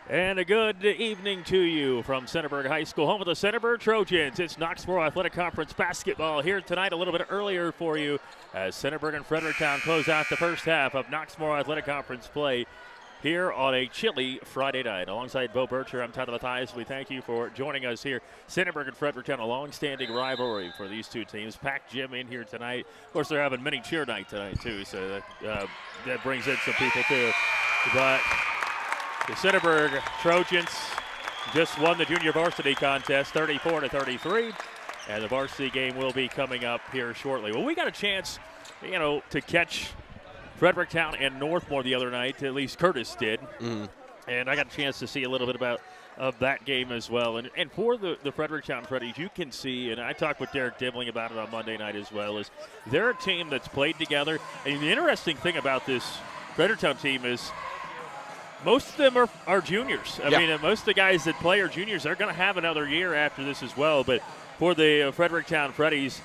And a good evening to you from Centerburg High School, home of the Centerburg Trojans. It's Knoxboro Athletic Conference basketball here tonight a little bit earlier for you as Centerburg and Fredericktown close out the first half of Knoxboro Athletic Conference play here on a chilly Friday night. Alongside Bo Bircher, I'm Tyler Mathias. We thank you for joining us here. Centerburg and Fredericktown, a long-standing rivalry for these two teams. Packed gym in here tonight. Of course, they're having mini cheer night tonight, too, so that brings in some people, too. But the Centerburg Trojans just won the junior varsity contest 34-33, and the varsity game will be coming up here shortly. Well, we got a chance, to catch Fredericktown and Northmore the other night. At least Curtis did. Mm-hmm. And I got a chance to see a little bit of that game as well. And for the Fredericktown Freddies, you can see, and I talked with Derek Dibling about it on Monday night as well, is they're a team that's played together. And the interesting thing about this Fredericktown team is most of them are juniors. I mean, most of the guys that play are juniors. They're going to have another year after this as well. But for the Fredericktown Freddies,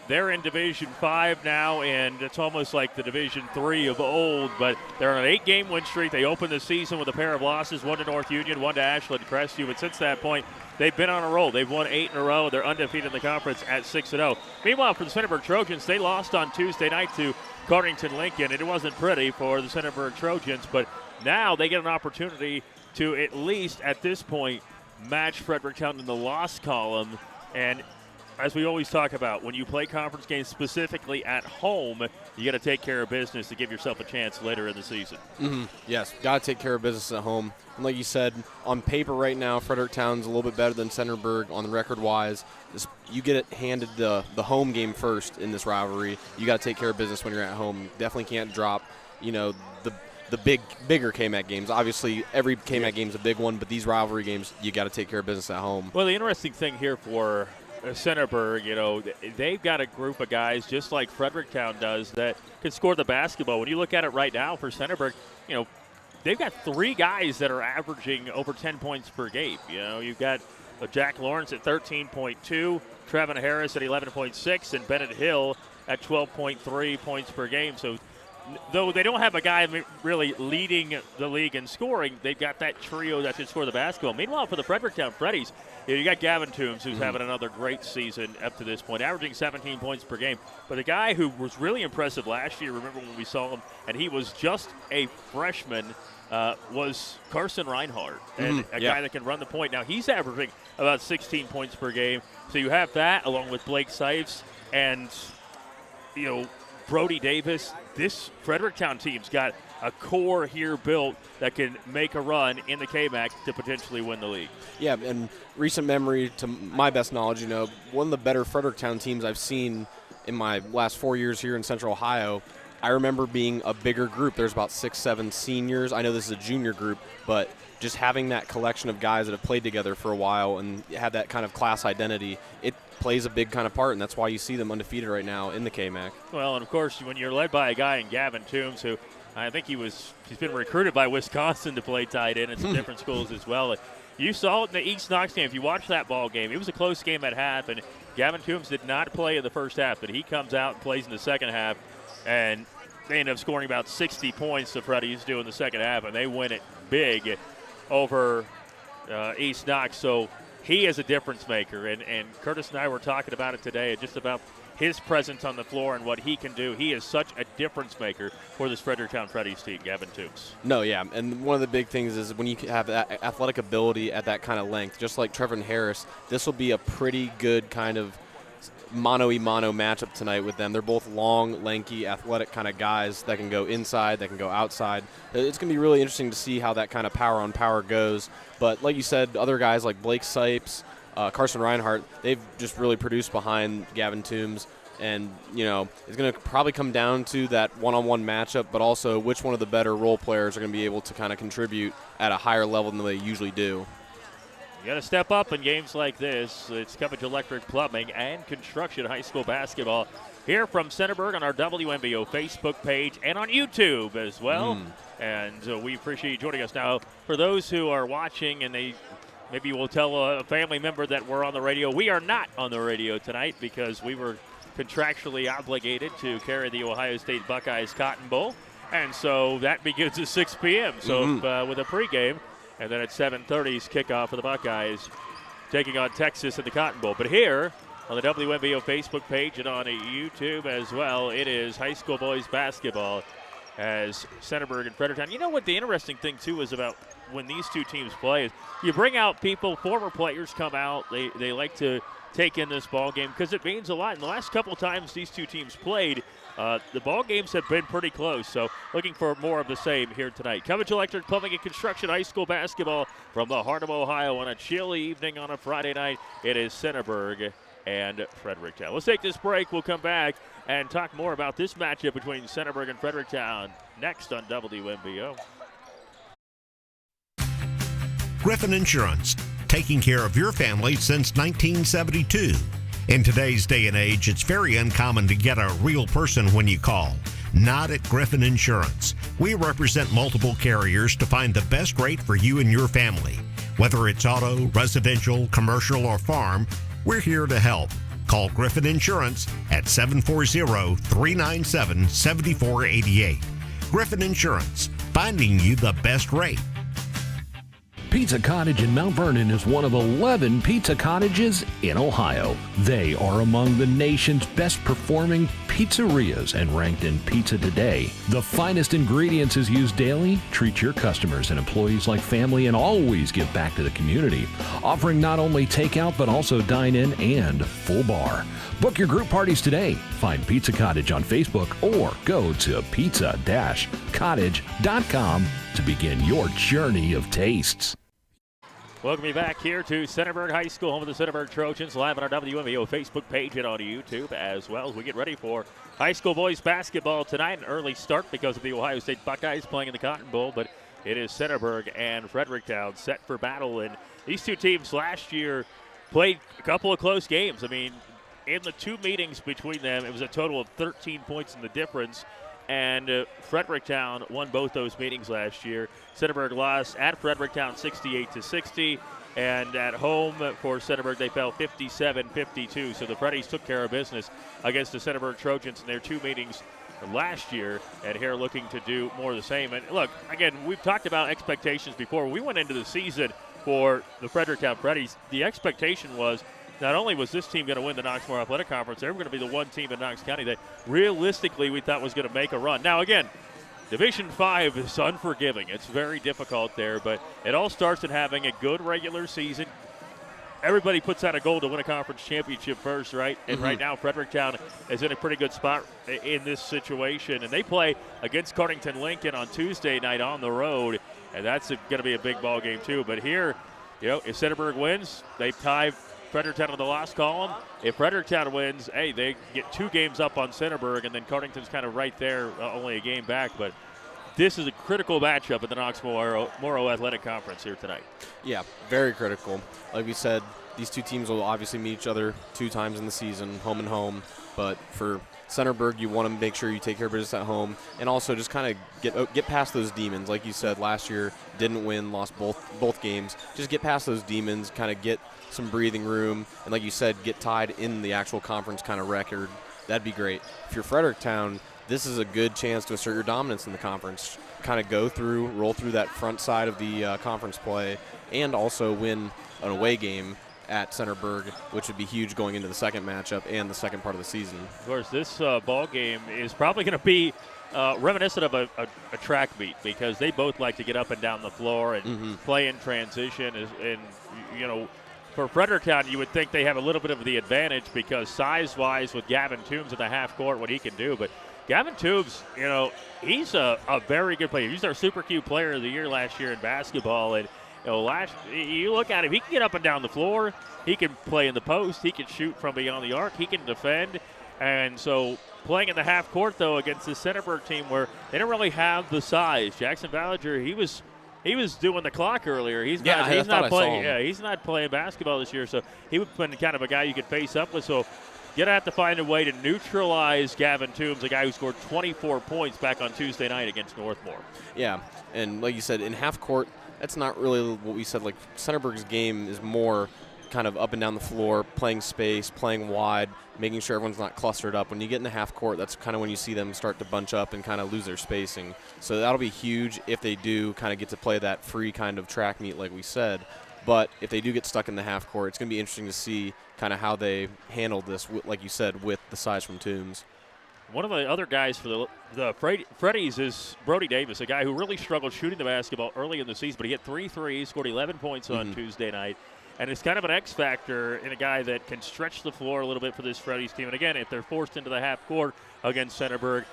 they're in Division 5 now, and it's almost like the Division 3 of old. But they're on an 8-game win streak. They opened the season with a pair of losses, one to North Union, one to Ashland Crestview. But since that point, they've been on a roll. They've won 8 in a row. They're undefeated in the conference at 6-0. Meanwhile, for the Centerburg Trojans, they lost on Tuesday night to Cardington Lincoln, and it wasn't pretty for the Centerburg Trojans, but now they get an opportunity to at least at this point match Fredericktown in the loss column. And as we always talk about, when you play conference games specifically at home, you got to take care of business to give yourself a chance later in the season. Mm-hmm. Yes, got to take care of business at home. And like you said, on paper right now, Fredericktown's a little bit better than Centerburg on the record-wise. You get it handed the home game first in this rivalry. You got to take care of business when you're at home. Definitely can't drop, the bigger KMAC games. Obviously, every KMAC game is a big one, but these rivalry games, you got to take care of business at home. Well, the interesting thing here for Centerburg, they've got a group of guys just like Fredericktown does that can score the basketball. When you look at it right now for Centerburg, they've got 3 guys that are averaging over 10 points per game. You've got Jack Lawrence at 13.2, Trevin Harris at 11.6, and Bennett Hill at 12.3 points per game. So though they don't have a guy really leading the league in scoring, they've got that trio that can score the basketball. Meanwhile, for the Fredericktown Freddies, you got Gavin Toombs, who's having another great season up to this point, averaging 17 points per game. But a guy who was really impressive last year, remember when we saw him, and he was just a freshman, was Carson Reinhardt, and a guy that can run the point. Now, he's averaging about 16 points per game. So you have that along with Blake Sipes and, Brody Davis. This Fredericktown team's got a core here built that can make a run in the KMAC to potentially win the league. Yeah, and recent memory, to my best knowledge, one of the better Fredericktown teams I've seen in my last 4 years here in Central Ohio. I remember being a bigger group. There's about 6-7 seniors. I know this is a junior group, but just having that collection of guys that have played together for a while and have that kind of class identity, it plays a big kind of part, and that's why you see them undefeated right now in the KMAC. Well, and of course, when you're led by a guy in Gavin Toombs, who I think he's been recruited by Wisconsin to play tight end in some different schools as well. You saw it in the East Knox game. If you watch that ball game, it was a close game at half, and Gavin Toombs did not play in the first half, but he comes out and plays in the second half, and they end up scoring about 60 points, the Freddies do in the second half, and they win it big over East Knox. So he is a difference maker, and Curtis and I were talking about it today, just about his presence on the floor and what he can do. He is such a difference maker for this Fredericktown Freddies team, Gavin Toombs. No, yeah, and one of the big things is when you have that athletic ability at that kind of length, just like Trevin Harris, this will be a pretty good kind of mano-a-mano matchup tonight with them. They're both long, lanky, athletic kind of guys that can go inside, that can go outside. It's going to be really interesting to see how that kind of power-on-power goes. But like you said, other guys like Blake Sipes, Carson Reinhardt, they've just really produced behind Gavin Toombs. And, it's going to probably come down to that one-on-one matchup, but also which one of the better role players are going to be able to kind of contribute at a higher level than they usually do. You got to step up in games like this. It's Cubbage Electric Plumbing and Construction High School Basketball here from Centerburg on our WMBO Facebook page and on YouTube as well. And we appreciate you joining us. Now, for those who are watching and maybe will tell a family member that we're on the radio, we are not on the radio tonight because we were contractually obligated to carry the Ohio State Buckeyes Cotton Bowl. And so that begins at 6 p.m. So with a pregame, And then at 7:30's kickoff for the Buckeyes, taking on Texas in the Cotton Bowl. But here on the WMBO Facebook page and on YouTube as well, it is high school boys basketball as Centerburg and Fredericktown. You know what the interesting thing, too, is about when these two teams play is you bring out people, former players come out. They like to take in this ball game because it means a lot. In the last couple of times these two teams played, the ball games have been pretty close, so looking for more of the same here tonight. Cubbage Electric Plumbing and Construction High School basketball from the heart of Ohio on a chilly evening on a Friday night. It is Centerburg and Fredericktown. Let's take this break. We'll come back and talk more about this matchup between Centerburg and Fredericktown next on WMBO. Griffin Insurance, taking care of your family since 1972. In today's day and age, it's very uncommon to get a real person when you call. Not at Griffin Insurance. We represent multiple carriers to find the best rate for you and your family. Whether it's auto, residential, commercial, or farm, we're here to help. Call Griffin Insurance at 740-397-7488. Griffin Insurance, finding you the best rate. Pizza Cottage in Mount Vernon is one of 11 pizza cottages in Ohio. They are among the nation's best performing pizzerias and ranked in Pizza Today. The finest ingredients is used daily. Treat your customers and employees like family and always give back to the community. Offering not only takeout but also dine-in and full bar. Book your group parties today. Find Pizza Cottage on Facebook or go to pizza-cottage.com to begin your journey of tastes. Welcome you back here to Centerburg High School, home of the Centerburg Trojans, live on our WMBO Facebook page and on YouTube as well as we get ready for high school boys basketball tonight. An early start because of the Ohio State Buckeyes playing in the Cotton Bowl, but it is Centerburg and Fredericktown set for battle. And these two teams last year played a couple of close games. I mean, in the two meetings between them, it was a total of 13 points in the difference. And Fredericktown won both those meetings last year. Centerburg lost at Fredericktown 68-60, and at home for Centerburg they fell 57-52. So the Freddies took care of business against the Centerburg Trojans in their two meetings last year, and here looking to do more of the same. And look, again, we've talked about expectations before. When we went into the season for the Fredericktown Freddies, the expectation was not only was this team going to win the Knoxmore Athletic Conference, they were going to be the one team in Knox County that realistically we thought was going to make a run. Now, again, Division 5 is unforgiving. It's very difficult there, but it all starts in having a good regular season. Everybody puts out a goal to win a conference championship first, right? And right now, Fredericktown is in a pretty good spot in this situation. And they play against Cardington Lincoln on Tuesday night on the road, and that's going to be a big ball game too. But here, you know, if Centerburg wins, they tie Fredericktown on the loss column. If Fredericktown wins, hey, they get 2 games up on Centerburg, and then Cardington's kind of right there, only a game back. But this is a critical matchup in the Knox-Moro Athletic Conference here tonight. Yeah, very critical. Like we said, these two teams will obviously meet each other 2 times in the season, home and home. But for Centerburg, you want to make sure you take care of business at home and also just kind of get past those demons. Like you said, last year didn't win, lost both games. Just get past those demons, kind of get some breathing room, and like you said, get tied in the actual conference kind of record. That'd be great. If you're Fredericktown, this is a good chance to assert your dominance in the conference. Kind of roll through that front side of the conference play, and also win an away game at Centerburg, which would be huge going into the second matchup and the second part of the season. Of course, this ball game is probably going to be reminiscent of a track meet because they both like to get up and down the floor and play in transition. And, you know, for Fredericktown, you would think they have a little bit of the advantage because size-wise with Gavin Toombs in the half court, what he can do. But Gavin Toombs, you know, he's a very good player. He's our Super Q Player of the Year last year in basketball. And, you know, you look at him, he can get up and down the floor. He can play in the post. He can shoot from beyond the arc. He can defend. And so playing in the half court, though, against the Centerburg team where they don't really have the size. Jackson Ballinger, he was doing the clock earlier. He's not playing basketball this year, so he would been kind of a guy you could face up with. So you're going to have to find a way to neutralize Gavin Toombs, a guy who scored 24 points back on Tuesday night against Northmore. Yeah, and like you said, in half court, that's not really what we said. Like, Centerburg's game is more kind of up and down the floor, playing space, playing wide, making sure everyone's not clustered up. When you get in the half court, that's kind of when you see them start to bunch up and kind of lose their spacing. So that'll be huge if they do kind of get to play that free kind of track meet like we said. But if they do get stuck in the half court, it's going to be interesting to see kind of how they handle this, like you said, with the size from Toombs. One of the other guys for the Freddies is Brody Davis, a guy who really struggled shooting the basketball early in the season, but he hit 3 threes, scored 11 points on Tuesday night, and it's kind of an X factor in a guy that can stretch the floor a little bit for this Freddies team. And again, if they're forced into the half court against Centerburg,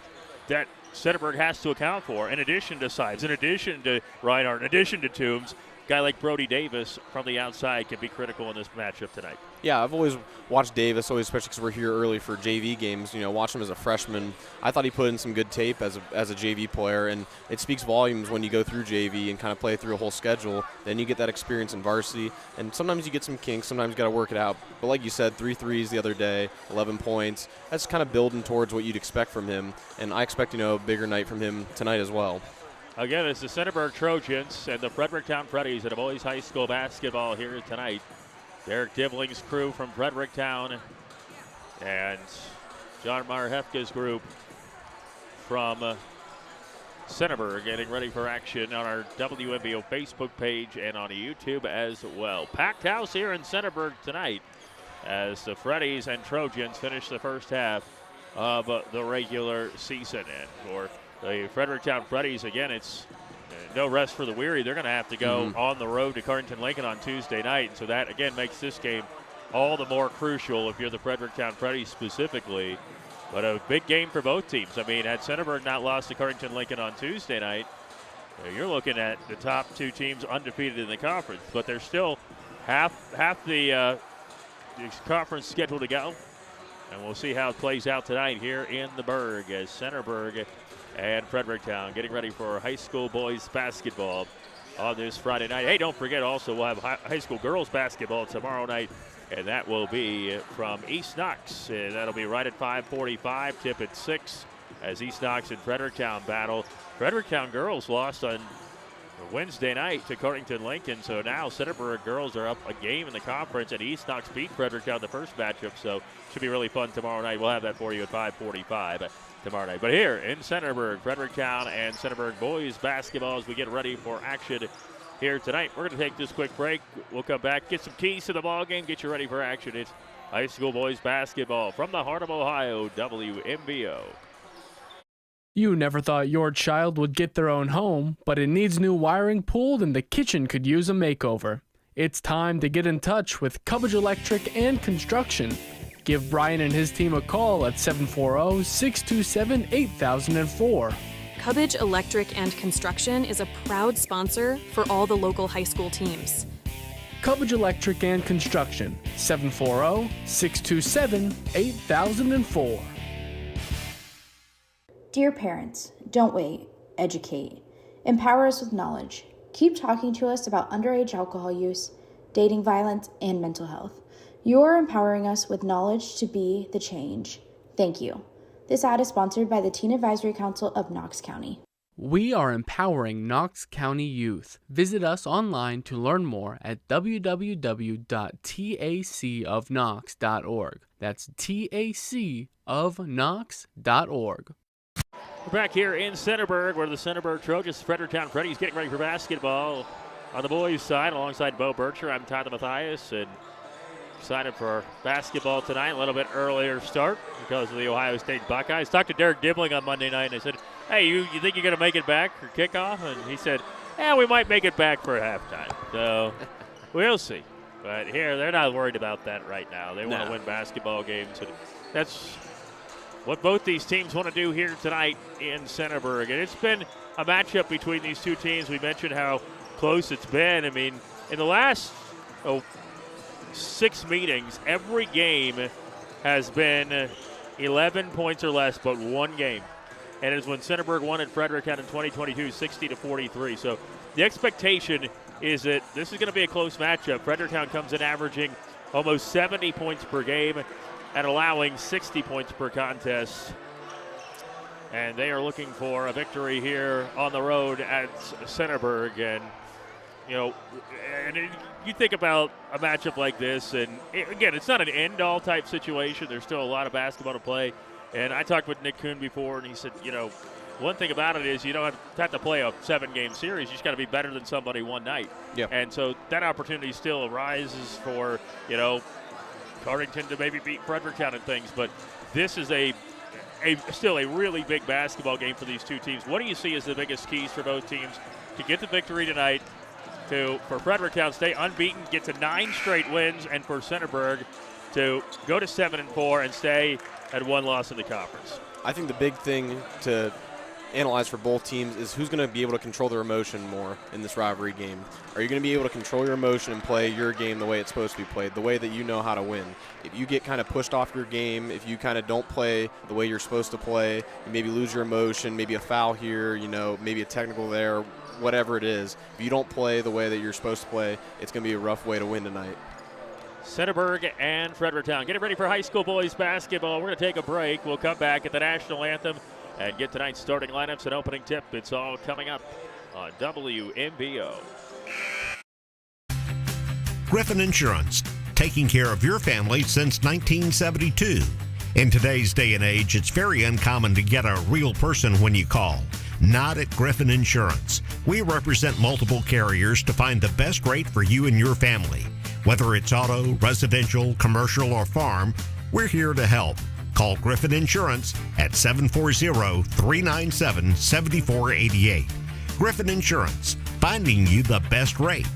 that Centerburg has to account for, in addition to size, in addition to Reinhardt, in addition to Toombs. A guy like Brody Davis from the outside can be critical in this matchup tonight. Yeah, I've always watched Davis, especially because we're here early for JV games. You know, watch him as a freshman. I thought he put in some good tape as a JV player, and it speaks volumes when you go through JV and kind of play through a whole schedule. Then you get that experience in varsity, and sometimes you get some kinks, sometimes you got to work it out. But like you said, 3 threes the other day, 11 points. That's kind of building towards what you'd expect from him, and I expect, a bigger night from him tonight as well. Again, it's the Centerburg Trojans and the Fredericktown Freddies at boys high school basketball here tonight. Derek Dibling's crew from Fredericktown and John Meyer-Hefke's group from Centerburg getting ready for action on our WMBO Facebook page and on YouTube as well. Packed house here in Centerburg tonight as the Freddies and Trojans finish the first half of the regular season. And for the Fredericktown Freddies, again, it's no rest for the weary. They're going to have to go on the road to Cardington Lincoln on Tuesday night. And so that, again, makes this game all the more crucial if you're the Fredericktown Freddies specifically. But a big game for both teams. I mean, had Centerburg not lost to Cardington Lincoln on Tuesday night, you're looking at the top 2 teams undefeated in the conference. But there's still half the conference schedule to go. And we'll see how it plays out tonight here in the Berg as Centerburg and Fredericktown getting ready for high school boys basketball on this Friday night. Hey, don't forget also we'll have high school girls basketball tomorrow night, and that will be from East Knox. And that'll be right at 5:45, tip at 6 as East Knox and Fredericktown battle. Fredericktown girls lost on Wednesday night to Cardington Lincoln, so now Centerburg girls are up a game in the conference, and East Knox beat Fredericktown the first matchup, so should be really fun tomorrow night. We'll have that for you at 5:45 tomorrow night. But here in Centerburg, Fredericktown and Centerburg boys basketball as we get ready for action here tonight. We're going to take this quick break. We'll come back, get some keys to the ball game, get you ready for action. It's high school boys basketball from the heart of Ohio, WMBO. You never thought your child would get their own home, but it needs new wiring pulled and the kitchen could use a makeover. It's time to get in touch with Cubbage Electric and Construction. Give Brian and his team a call at 740-627-8004. Cubbage Electric and Construction is a proud sponsor for all the local high school teams. Cubbage Electric and Construction, 740-627-8004. Dear parents, don't wait. Educate. Empower us with knowledge. Keep talking to us about underage alcohol use, dating violence, and mental health. You are empowering us with knowledge to be the change. Thank you. This ad is sponsored by the Teen Advisory Council of Knox County. We are empowering Knox County youth. Visit us online to learn more at www.tacofknox.org. That's tacofknox.org. We're back here in Centerburg where the Centerburg Trojans, Fredericktown Freddies getting ready for basketball on the boys' side alongside Bo Bircher. I'm Tyler Mathias and excited for basketball tonight. A little bit earlier start because of the Ohio State Buckeyes. Talked to Derek Dibbling on Monday night and I said, hey, you think you're going to make it back for kickoff? And he said, yeah, we might make it back for halftime. So we'll see. But here, they're not worried about that right now. They want to win basketball games. And that's what both these teams want to do here tonight in Centerburg. And it's been a matchup between these two teams. We mentioned how close it's been. I mean, in the last 6 meetings, every game has been 11 points or less, but one game. And it's when Centerburg won at Fredericktown in 2022, 60-43. So the expectation is that this is going to be a close matchup. Fredericktown comes in averaging almost 70 points per game and allowing 60 points per contest. And they are looking for a victory here on the road at Centerburg. And you know, and you think about a matchup like this, and again, it's not an end-all type situation. There's still a lot of basketball to play. And I talked with Nick Kuhn before, and he said, you know, one thing about it is you don't have to play a 7-game series. You just got to be better than somebody one night. Yeah. And so that opportunity still arises for, you know, Cardington to maybe beat Fredericktown and things. But this is still a really big basketball game for these two teams. What do you see as the biggest keys for both teams to get the victory tonight, for Fredericktown to stay unbeaten, get to 9 straight wins, and for Centerburg to go to 7-4 and stay at 1 loss in the conference? I think the big thing to analyze for both teams is who's going to be able to control their emotion more in this rivalry game. Are you going to be able to control your emotion and play your game the way it's supposed to be played, the way that you know how to win? If you get kind of pushed off your game, if you kind of don't play the way you're supposed to play, you maybe lose your emotion, maybe a foul here, you know, maybe a technical there, whatever it is. If you don't play the way that you're supposed to play, it's going to be a rough way to win tonight. Centerburg and Fredericktown getting ready for high school boys basketball. We're going to take a break. We'll come back at the national anthem and get tonight's starting lineups and opening tip. It's all coming up on WMBO. Griffin Insurance, taking care of your family since 1972. In today's day and age, it's very uncommon to get a real person when you call. Not at Griffin Insurance. We represent multiple carriers to find the best rate for you and your family. Whether it's auto, residential, commercial, or farm, we're here to help. Call Griffin Insurance at 740-397-7488. Griffin Insurance, finding you the best rate.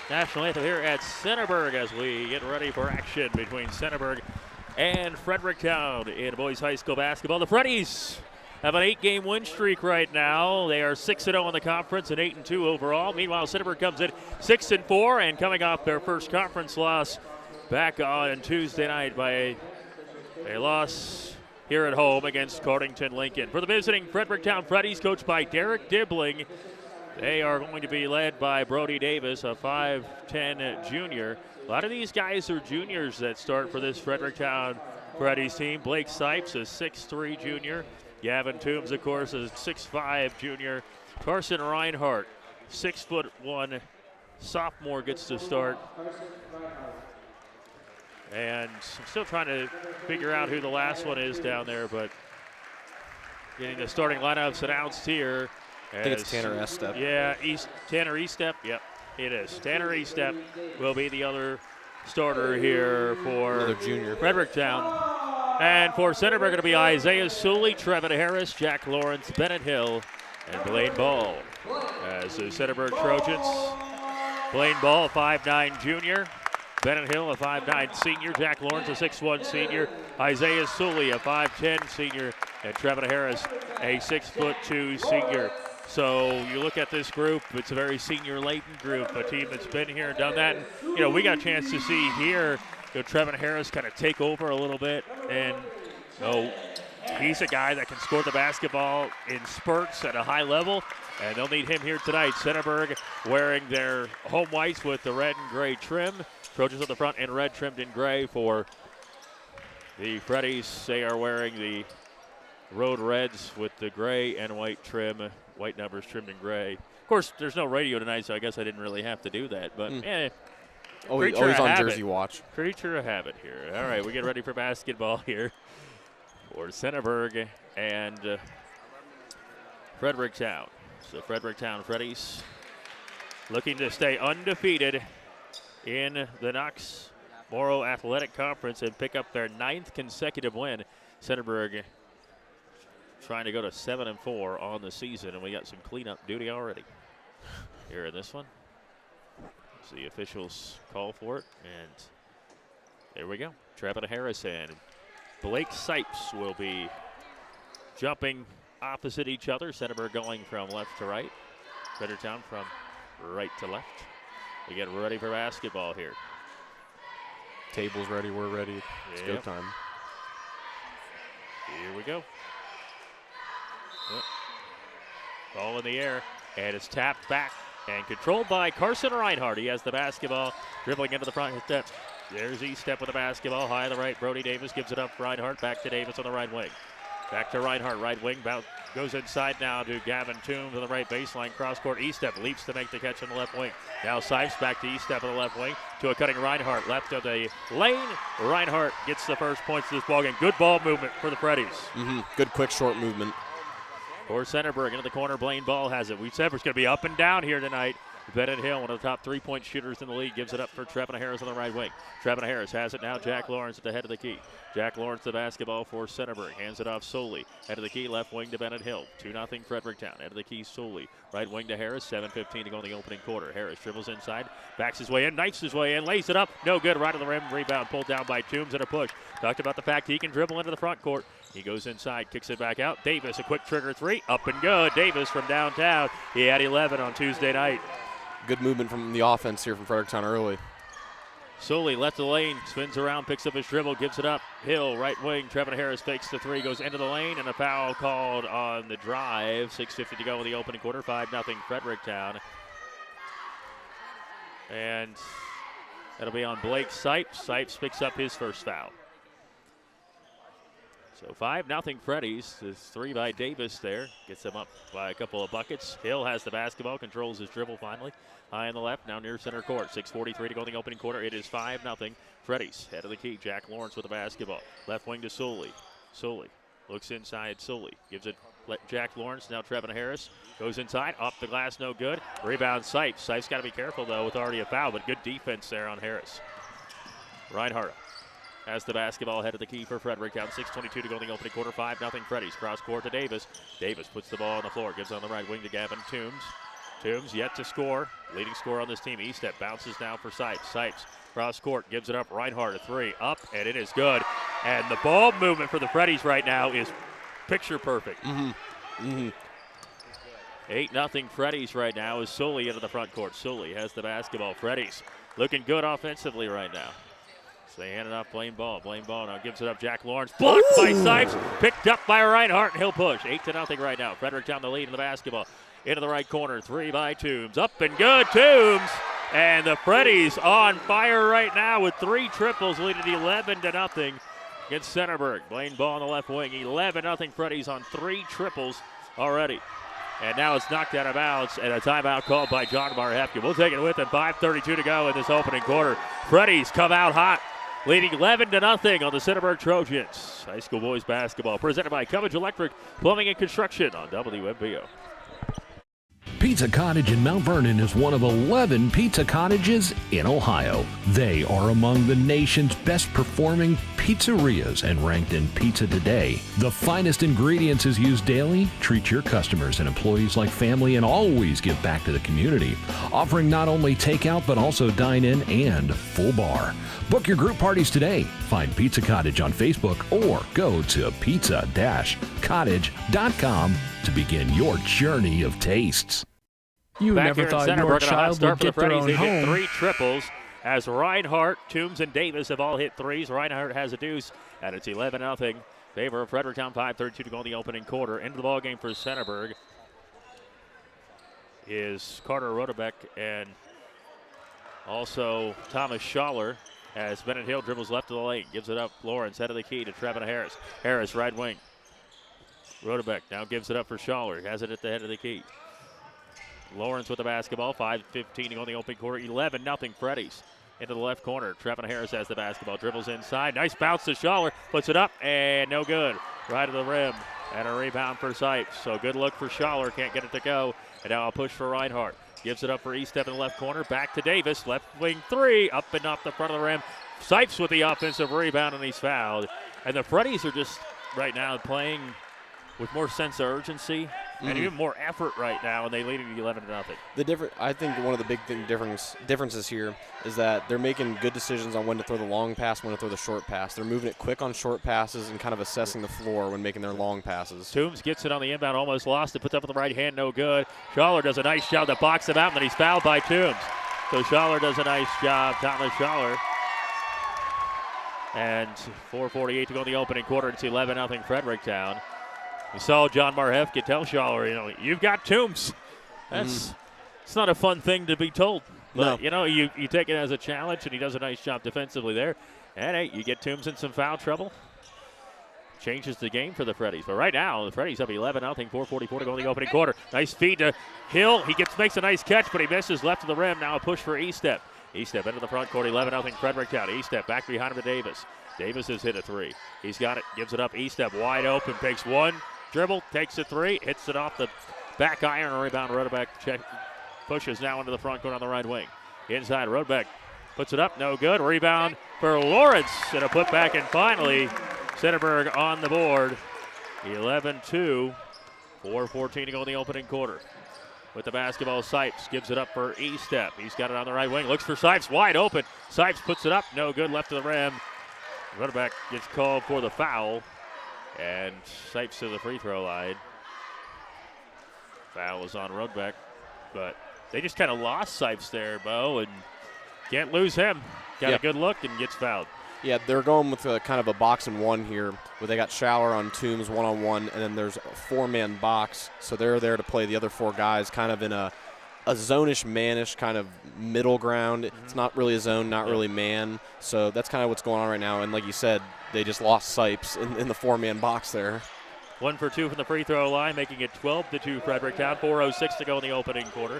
National anthem here at Centerburg as we get ready for action between Centerburg and Fredericktown in boys high school basketball. The Freddies have an 8-game win streak right now. They are 6-0 in the conference and 8-2 overall. Meanwhile, Centerburg comes in 6-4 and coming off their first conference loss back on Tuesday night by a loss here at home against Cardington Lincoln. For the visiting Fredericktown Freddies, coached by Derek Dibbling, they are going to be led by Brody Davis, a 5'10 junior. A lot of these guys are juniors that start for this Fredericktown Freddies team. Blake Sipes, a 6'3 junior. Gavin Toombs, of course, a 6'5 junior. Carson Reinhart, 6'1 sophomore, gets to start. And I'm still trying to figure out who the last one is down there, but getting the starting lineups announced here. I think it's Tanner Estep. Yeah, Tanner Estep. Yep, it is. Tanner Estep will be the other starter here for Fredericktown. And for Centerburg, going to be Isaiah Suley, Trevin Harris, Jack Lawrence, Bennett Hill, And Blaine Ball as the Centerburg Trojans. Blaine Ball, a 5'9 junior. Bennett Hill, a 5'9 senior. Jack Lawrence, a 6'1 senior. Isaiah Sully, a 5'10 senior. And Trevin Harris, a 6'2 senior. So you look at this group, it's a very senior-laden group, a team that's been here and done that. And, we got a chance to see here, Trevin Harris kind of take over a little bit. And, he's a guy that can score the basketball in spurts at a high level, and they'll need him here tonight. Centerburg wearing their home whites with the red and gray trim. Trojans on the front in red trimmed in gray. For the Freddies, they are wearing the road reds with the gray and white trim, white numbers trimmed in gray. Of course, there's no radio tonight, so I guess I didn't really have to do that, but always on jersey watch. Creature of habit here. All right, we get ready for basketball here for Centerburg and Fredericktown. So Fredericktown Freddies looking to stay undefeated in the Knox Morrow Athletic Conference and pick up their 9th consecutive win. Centerburg trying to go to 7-4 on the season, and we got some cleanup duty already here in this one. So the officials call for it, and there we go. Trevin Harris and Blake Sipes will be jumping opposite each other. Centerburg going from left to right. Fredericktown from right to left. We get ready for basketball here. Table's ready, we're ready. It's go time. Here we go. Ball in the air, and it's tapped back and controlled by Carson Reinhardt. He has the basketball, dribbling into the front step. There's E-step with the basketball, high on the right. Brody Davis gives it up. Reinhardt back to Davis on the right wing. Back to Reinhardt, right wing. Goes inside now to Gavin Toombs on the right baseline. Cross-court E-step, leaps to make the catch on the left wing. Now Sipes back to E-step on the left wing to a cutting Reinhardt. Left of the lane. Reinhardt gets the first points of this ballgame. Good ball movement for the Freddies. Good quick short movement. For Centerburg into the corner, Blaine Ball has it. We said it's going to be up and down here tonight. Bennett Hill, one of the top 3-point shooters in the league, gives it up for Trevin Harris on the right wing. Trevin Harris has it now. Jack Lawrence at the head of the key. Jack Lawrence the basketball for Centerburg. Hands it off solely. Head of the key, left wing to Bennett Hill. 2-0 Fredericktown. Head of the key solely. Right wing to Harris. 7:15 to go in the opening quarter. Harris dribbles inside, backs his way in, knifes his way in, lays it up. No good. Right on the rim. Rebound pulled down by Toombs and a push. Talked about the fact he can dribble into the front court. He goes inside, kicks it back out. Davis, a quick trigger three. Up and good. Davis from downtown. He had 11 on Tuesday night. Good movement from the offense here from Fredericktown early. Solely left the lane, spins around, picks up his dribble, gives it up. Hill, right wing. Trevin Harris fakes the three, goes into the lane, and a foul called on the drive. 6:50 to go in the opening quarter. 5-0 Fredericktown. And that'll be on Blake Sipes. Sipes picks up his first foul. So 5-0 Freddies. This three by Davis there. Gets them up by a couple of buckets. Hill has the basketball, controls his dribble finally. High on the left, now near center court. 6:43 to go in the opening quarter. It is 5-0 Freddies. Head of the key, Jack Lawrence with the basketball. Left wing to Soley. Soley looks inside. Soley gives it Jack Lawrence. Now Trevin Harris goes inside. Off the glass, no good. Rebound Sipes. Sipes got to be careful, though, with already a foul, but good defense there on Harris. Reinhardt has the basketball, head of the key for Fredericktown. 6:22 to go in the opening quarter. 5-0 Freddies. Cross court to Davis. Davis puts the ball on the floor. Gives on the right wing to Gavin Toombs. Toombs yet to score. Leading scorer on this team. E-step bounces now for Sipes. Sipes cross court gives it up. Reinhardt a three. Up, and it is good. And the ball movement for the Freddies right now is picture perfect. 8-0 Freddies right now as Sully into the front court. Sully has the basketball. Freddies looking good offensively right now. So they hand it off Blaine Ball. Blaine Ball now gives it up. Jack Lawrence blocked by Sipes. Picked up by Reinhardt, and he'll push. 8-0 right now. Fredericktown the lead in the basketball. Into the right corner. Three by Toombs. Up and good. Toombs. And the Freddies on fire right now with three triples, leading 11-0 against Centerburg. Blaine Ball on the left wing. 11-0 Freddies on three triples already. And now it's knocked out of bounds, and a timeout called by John Marhefke. We'll take it with him. 5:32 to go in this opening quarter. Freddies come out hot, leading 11-0 on the Centerburg Trojans. High school boys basketball presented by Cubbage Electric, Plumbing and Construction on WMBO. Pizza Cottage in Mount Vernon is one of 11 pizza cottages in Ohio. They are among the nation's best performing pizzerias and ranked in Pizza Today. The finest ingredients is used daily. Treat your customers and employees like family and always give back to the community. Offering not only takeout but also dine-in and full bar. Book your group parties today. Find Pizza Cottage on Facebook or go to pizza-cottage.com to begin your journey of tastes. You Back never here in thought Centerburg, your and a hot child start would for the get their Freddies. own They hit home. 3 triples as Reinhardt, Toombs, and Davis have all hit threes. Reinhardt has a deuce, and it's 11-0. Favor of Fredericktown, 5:32 to go in the opening quarter. Into the ball game for Centerburg is Carter Rodebeck and also Thomas Schaller as Bennett Hill dribbles left of the lane. Gives it up. Lawrence head of the key to Trevin Harris. Harris right wing. Rodebeck now gives it up for Schaller. Has it at the head of the key. Lawrence with the basketball. 5:15 to go in the opening quarter. 11-0 Freddies. Into the left corner. Trevin Harris has the basketball. Dribbles inside. Nice bounce to Schaller. Puts it up and no good. Right to the rim. And a rebound for Sipes. So good look for Schaller. Can't get it to go. And now a push for Reinhardt. Gives it up for Estep in the left corner. Back to Davis. Left wing 3. Up and off the front of the rim. Sipes with the offensive rebound and he's fouled. And the Freddies are just right now playing with more sense of urgency and even more effort right now, and they lead it 11-0. I think one of the big differences here is that they're making good decisions on when to throw the long pass, when to throw the short pass. They're moving it quick on short passes and kind of assessing the floor when making their long passes. Toombs gets it on the inbound, almost lost it, puts up with the right hand, no good. Schaller does a nice job to box him out, and then he's fouled by Toombs. So Schaller does a nice job, Thomas Schaller. And 4:48 to go in the opening quarter. It's 11-0 Fredericktown. We saw John Marhefke tell Schaller, you've got Toombs. It's not a fun thing to be told. But, No. you take it as a challenge, and he does a nice job defensively there. And, hey, you get Toombs in some foul trouble. Changes the game for the Freddies. But right now, the Freddies up 11-0, 4:44 to go in the opening quarter. Nice feed to Hill. He makes a nice catch, but he misses left of the rim. Now a push for Estep. Estep into the front court, 11-0 Fredericktown. Estep back behind him to Davis. Davis has hit a 3. He's got it, gives it up. Estep wide open, takes one. Dribble, takes a 3, hits it off the back iron, a rebound. Rodebeck pushes now into the front court on the right wing. Inside, Rodebeck puts it up, no good. Rebound for Lawrence, and a putback, and finally, Centerburg on the board. 11-2, 4:14 to go in the opening quarter. With the basketball, Sipes gives it up for Estep. He's got it on the right wing, looks for Sipes, wide open. Sipes puts it up, no good, left of the rim. Rodebeck gets called for the foul. And Sipes to the free throw line. Foul is on Rodebeck. But they just kind of lost Sipes there, Bo, and can't lose him. Got a good look and gets fouled. Yeah, they're going with kind of a box and one here where they got Schaller on Toombs one-on-one, and then there's a 4-man box. So they're there to play the other 4 guys kind of in a zone-ish, man-ish kind of middle ground. It's not really a zone, not really man. So that's kind of what's going on right now. And like you said, they just lost Sipes in the 4-man box there. 1 for 2 from the free throw line, making it 12-2 Fredericktown. 4:06 to go in the opening quarter.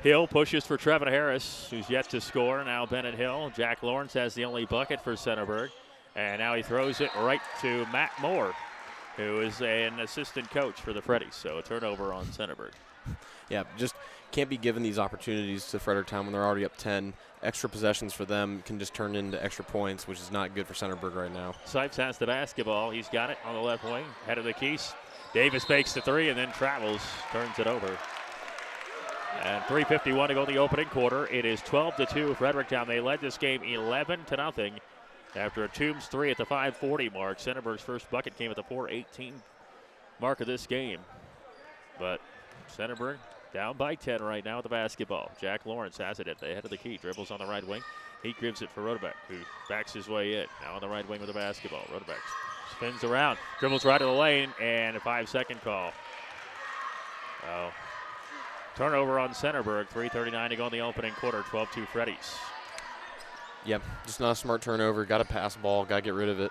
Hill pushes for Trevin Harris, who's yet to score. Now Bennett Hill. Jack Lawrence has the only bucket for Centerburg. And now he throws it right to Matt Moore, who is an assistant coach for the Freddies. So a turnover on Centerburg. Yeah, just can't be given these opportunities to Fredericktown when they're already up 10. Extra possessions for them can just turn into extra points, which is not good for Centerburg right now. Sipes has the basketball. He's got it on the left wing, head of the keys. Davis fakes the 3 and then travels, turns it over. And 3:51 to go in the opening quarter. It is 12-2 Fredericktown. They led this game 11-0 after a Toombs 3 at the 5:40 mark. Centerburg's first bucket came at the 4:18 mark of this game. But Centerburg down by 10 right now with the basketball. Jack Lawrence has it at the head of the key. Dribbles on the right wing. He gives it for Rodebeck, who backs his way in. Now on the right wing with the basketball. Rodebeck spins around, dribbles right to the lane, and a 5-second call. Turnover on Centerburg. 3:39 to go in the opening quarter. 12-2 Freddies. Yep, just not a smart turnover. Got to pass the ball. Got to get rid of it.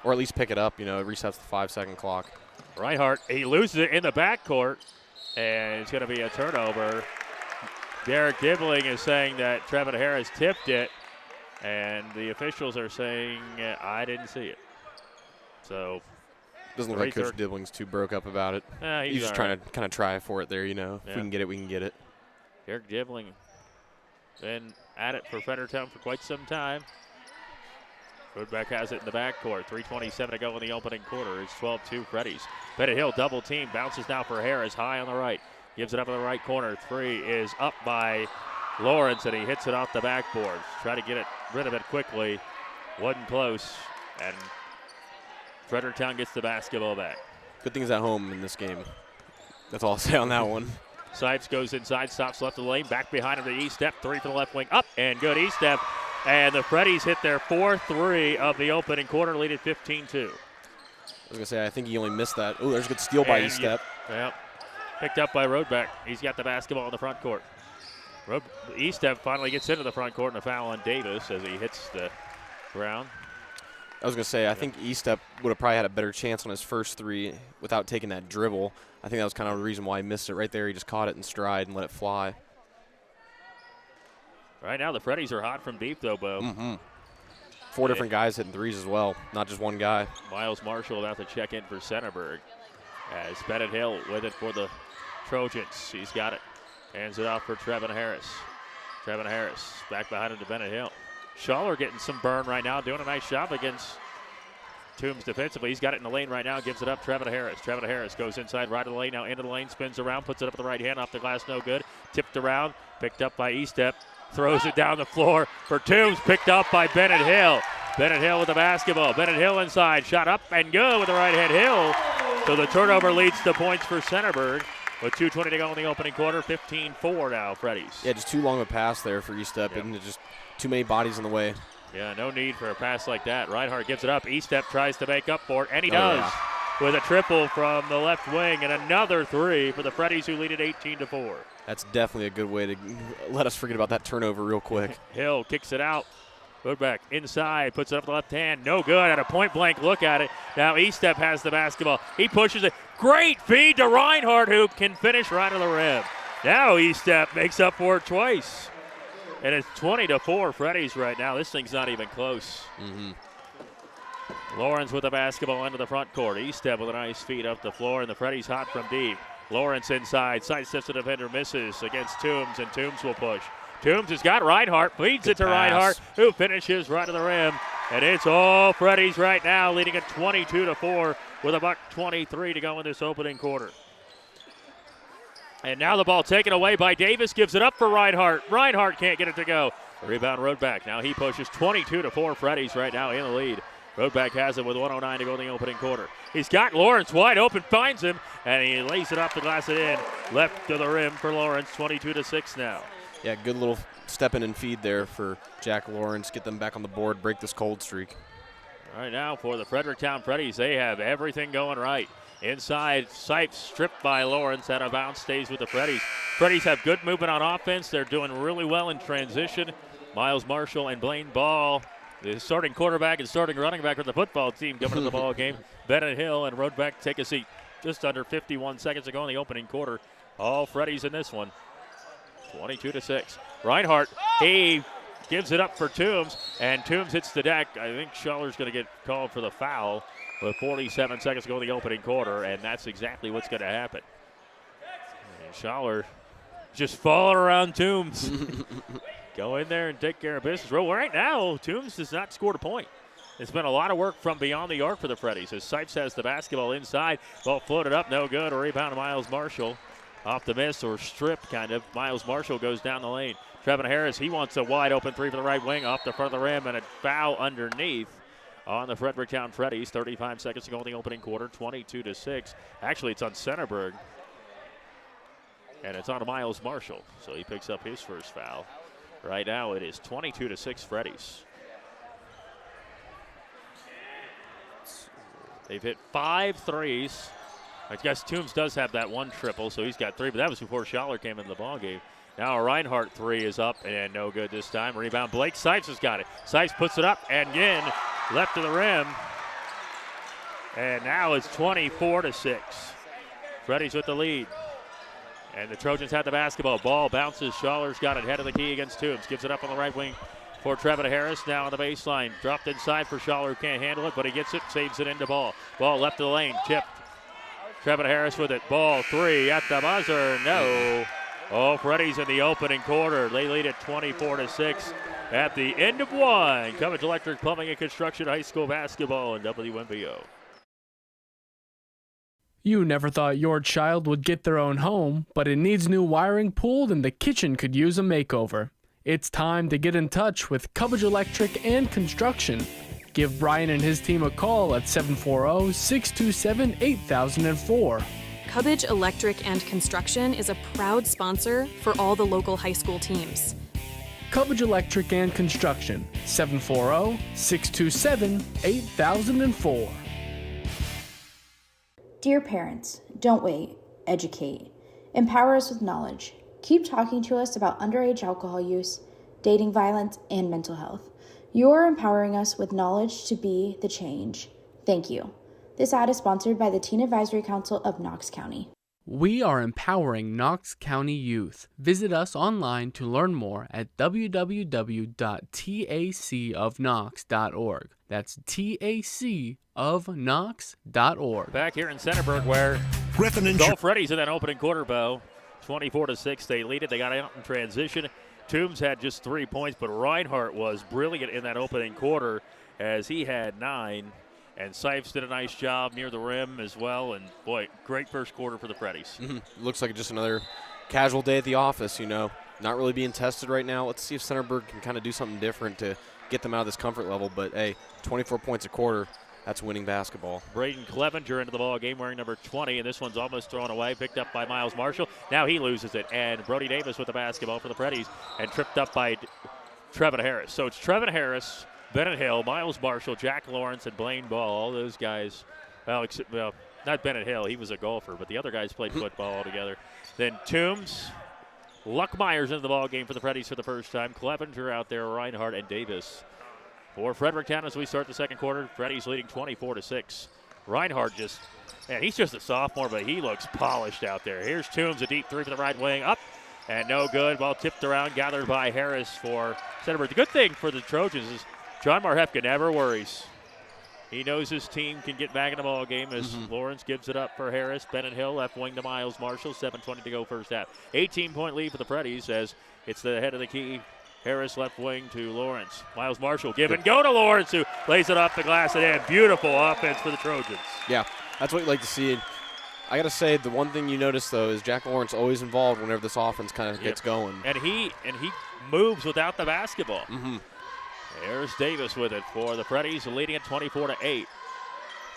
Or at least pick it up. It resets the 5-second clock. Reinhardt, he loses it in the backcourt. And it's going to be a turnover. Derek Dibling is saying that Trevin Harris tipped it, and the officials are saying, I didn't see it. So Doesn't look like Coach Dibbling's too broke up about it. He's just trying to kind of try for it there, you know. If we can get it, we can get it. Derek Dibbling been at it for Fredericktown for quite some time. Woodbeck has it in the backcourt. 3:27 to go in the opening quarter. It's 12-2 Freddy's. Bennett Hill double team. Bounces now for Harris. High on the right. Gives it up in the right corner. Three is up by Lawrence, and he hits it off the backboard. Try to get rid of it quickly. Wasn't close. And Fredericktown gets the basketball back. Good things at home in this game. That's all I'll say on that one. Sipes goes inside, stops left of the lane. Back behind him to E-step. Three for the left wing. Up and good E-step. And the Freddies hit their 4th of the opening quarter, lead at 15-2. I was going to say, I think he only missed that. Oh, there's a good steal by E-step. Yeah. Picked up by Roadbeck. He's got the basketball in the front court. E-step finally gets into the front court, and a foul on Davis as he hits the ground. I was going to say, I think E-step would have probably had a better chance on his first three without taking that dribble. I think that was kind of the reason why he missed it right there. He just caught it in stride and let it fly. Right now, the Freddies are hot from deep, though, Bo. Mm-hmm. 4 different guys hitting threes as well, not just one guy. Miles Marshall about to check in for Centerburg. As Bennett Hill with it for the Trojans. He's got it. Hands it off for Trevin Harris. Trevin Harris back behind him to Bennett Hill. Schaller getting some burn right now, doing a nice job against Toombs defensively. He's got it in the lane right now, gives it up. Trevin Harris. Trevin Harris goes inside, right of the lane, now into the lane, spins around, puts it up with the right hand, off the glass, no good. Tipped around, picked up by E-step. Throws it down the floor for Toombs, picked up by Bennett Hill. Bennett Hill with the basketball. Bennett Hill inside, shot up and good with the right hand Hill. So the turnover leads to points for Centerburg with 2:20 to go in the opening quarter. 15-4 now, Freddies. Yeah, just too long a pass there for E-step, and just too many bodies in the way. Yeah, no need for a pass like that. Reinhardt gives it up. E-step tries to make up for it, and he does. Yeah. With a triple from the left wing and another three for the Freddies, who lead at 18-4. That's definitely a good way to let us forget about that turnover real quick. Hill kicks it out. Woodbeck inside, puts it up with the left hand. No good. At a point-blank look at it. Now E-step has the basketball. He pushes it. Great feed to Reinhardt, who can finish right on the rim. Now E-step makes up for it twice. And it's 20-4 Freddies right now. This thing's not even close. Mm-hmm. Lawrence with the basketball into the front court. E-step with a nice feed up the floor, and the Freddies hot from deep. Lawrence inside, sidesteps the defender, misses against Toombs, and Toombs will push. Toombs has got Reinhardt, feeds it to Reinhardt, who finishes right to the rim. And it's all Freddies right now, leading at 22-4 with $1:23 to go in this opening quarter. And now the ball taken away by Davis, gives it up for Reinhardt. Reinhardt can't get it to go. Rebound Roadback. Now he pushes 22-4 Freddies right now in the lead. Roadback has it with 1:09 to go in the opening quarter. He's got Lawrence wide open, finds him, and he lays it off the glass and in. Left to the rim for Lawrence, 22-6 now. Yeah, good little step in and feed there for Jack Lawrence. Get them back on the board, break this cold streak. All right, now for the Fredericktown Freddies, they have everything going right. Inside, Sipes stripped by Lawrence, out of bounds, stays with the Freddies. Freddies have good movement on offense. They're doing really well in transition. Miles Marshall and Blaine Ball, the starting quarterback and starting running back for the football team, coming to the ball game. Bennett Hill and Roadback take a seat. Just under 51 seconds to go in the opening quarter. All Freddies in this one. 22-6. Reinhardt, he gives it up for Toombs, and Toombs hits the deck. I think Schaller's going to get called for the foul with 47 seconds to go in the opening quarter, and that's exactly what's going to happen. And Schaller just falling around Toombs. Go in there and take care of business. Well, right now, Toombs has not scored a point. It's been a lot of work from beyond the arc for the Freddies as Sipes has the basketball inside. Ball floated up, no good. A rebound to Miles Marshall. Off the miss or strip, kind of. Miles Marshall goes down the lane. Trevin Harris, he wants a wide open three for the right wing off the front of the rim, and a foul underneath on the Fredericktown Freddies. 35 seconds to go in the opening quarter, 22-6. Actually, it's on Centerburg, and it's on Miles Marshall, so he picks up his first foul. Right now, it is 22-6 Freddies. They've hit 5 threes. I guess Toombs does have that one triple, so he's got 3, but that was before Schaller came into the ballgame. Now a Reinhardt 3 is up, and no good this time. Rebound, Blake Sipes has got it. Sipes puts it up, and again, left to the rim. And now it's 24-6. Freddies with the lead. And the Trojans have the basketball. Ball bounces. Schaller's got it head of the key against Toombs. Gives it up on the right wing for Trevin Harris. Now on the baseline. Dropped inside for Schaller, who can't handle it, but he gets it, saves it into ball. Ball left of the lane, tipped. Trevin Harris with it. Ball 3 at the buzzer. No. Oh, Freddy's in the opening quarter. They lead it 24-6 at the end of one. Cubbage Electric Plumbing and Construction High School Basketball and WMBO. You never thought your child would get their own home, but it needs new wiring pulled and the kitchen could use a makeover. It's time to get in touch with Cubbage Electric and Construction. Give Brian and his team a call at 740-627-8004. Cubbage Electric and Construction is a proud sponsor for all the local high school teams. Cubbage Electric and Construction, 740-627-8004. Dear parents, don't wait. Educate. Empower us with knowledge. Keep talking to us about underage alcohol use, dating violence, and mental health. You are empowering us with knowledge to be the change. Thank you. This ad is sponsored by the Teen Advisory Council of Knox County. We are empowering Knox County youth. Visit us online to learn more at www.tacofknox.org. That's tacofknox.org. Back here in Centerburg, where Griffin Gulf Freddy's in that opening quarter, Bo. 24-6, they lead it. They got out in transition. Toombs had just 3 points, but Reinhardt was brilliant in that opening quarter as he had 9. And Sipes did a nice job near the rim as well. And, boy, great first quarter for the Freddies. Looks like just another casual day at the office, not really being tested right now. Let's see if Centerburg can kind of do something different to get them out of this comfort level. But, hey, 24 points a quarter, that's winning basketball. Braden Clevenger into the ball game wearing number 20, and this one's almost thrown away, picked up by Miles Marshall. Now he loses it, and Brody Davis with the basketball for the Freddies, and tripped up by Trevin Harris. So it's Trevin Harris, Bennett Hill, Miles Marshall, Jack Lawrence, and Blaine Ball. All those guys, well, not Bennett Hill. He was a golfer, but the other guys played football altogether. Then Toombs, Luck Myers into the ball game for the Freddies for the first time. Clevenger out there, Reinhardt, and Davis. For Fredericktown as we start the second quarter, Freddy's leading 24-6. Reinhardt he's just a sophomore, but he looks polished out there. Here's Toombs, a deep 3 for the right wing, up, and no good. Ball tipped around, gathered by Harris for Centerburg. The good thing for the Trojans is John Marhefka never worries. He knows his team can get back in the ball game as Lawrence gives it up for Harris. Bennett Hill, left wing to Miles Marshall, 7:20 to go first half. 18-point lead for the Freddies as it's the head of the key. Harris left wing to Lawrence. Miles Marshall give and go to Lawrence, who lays it off the glass and in. Beautiful offense for the Trojans. Yeah, that's what you like to see. I got to say, the one thing you notice, though, is Jack Lawrence always involved whenever this offense kind of gets going. And he moves without the basketball. There's Davis with it for the Freddies, leading it 24-8.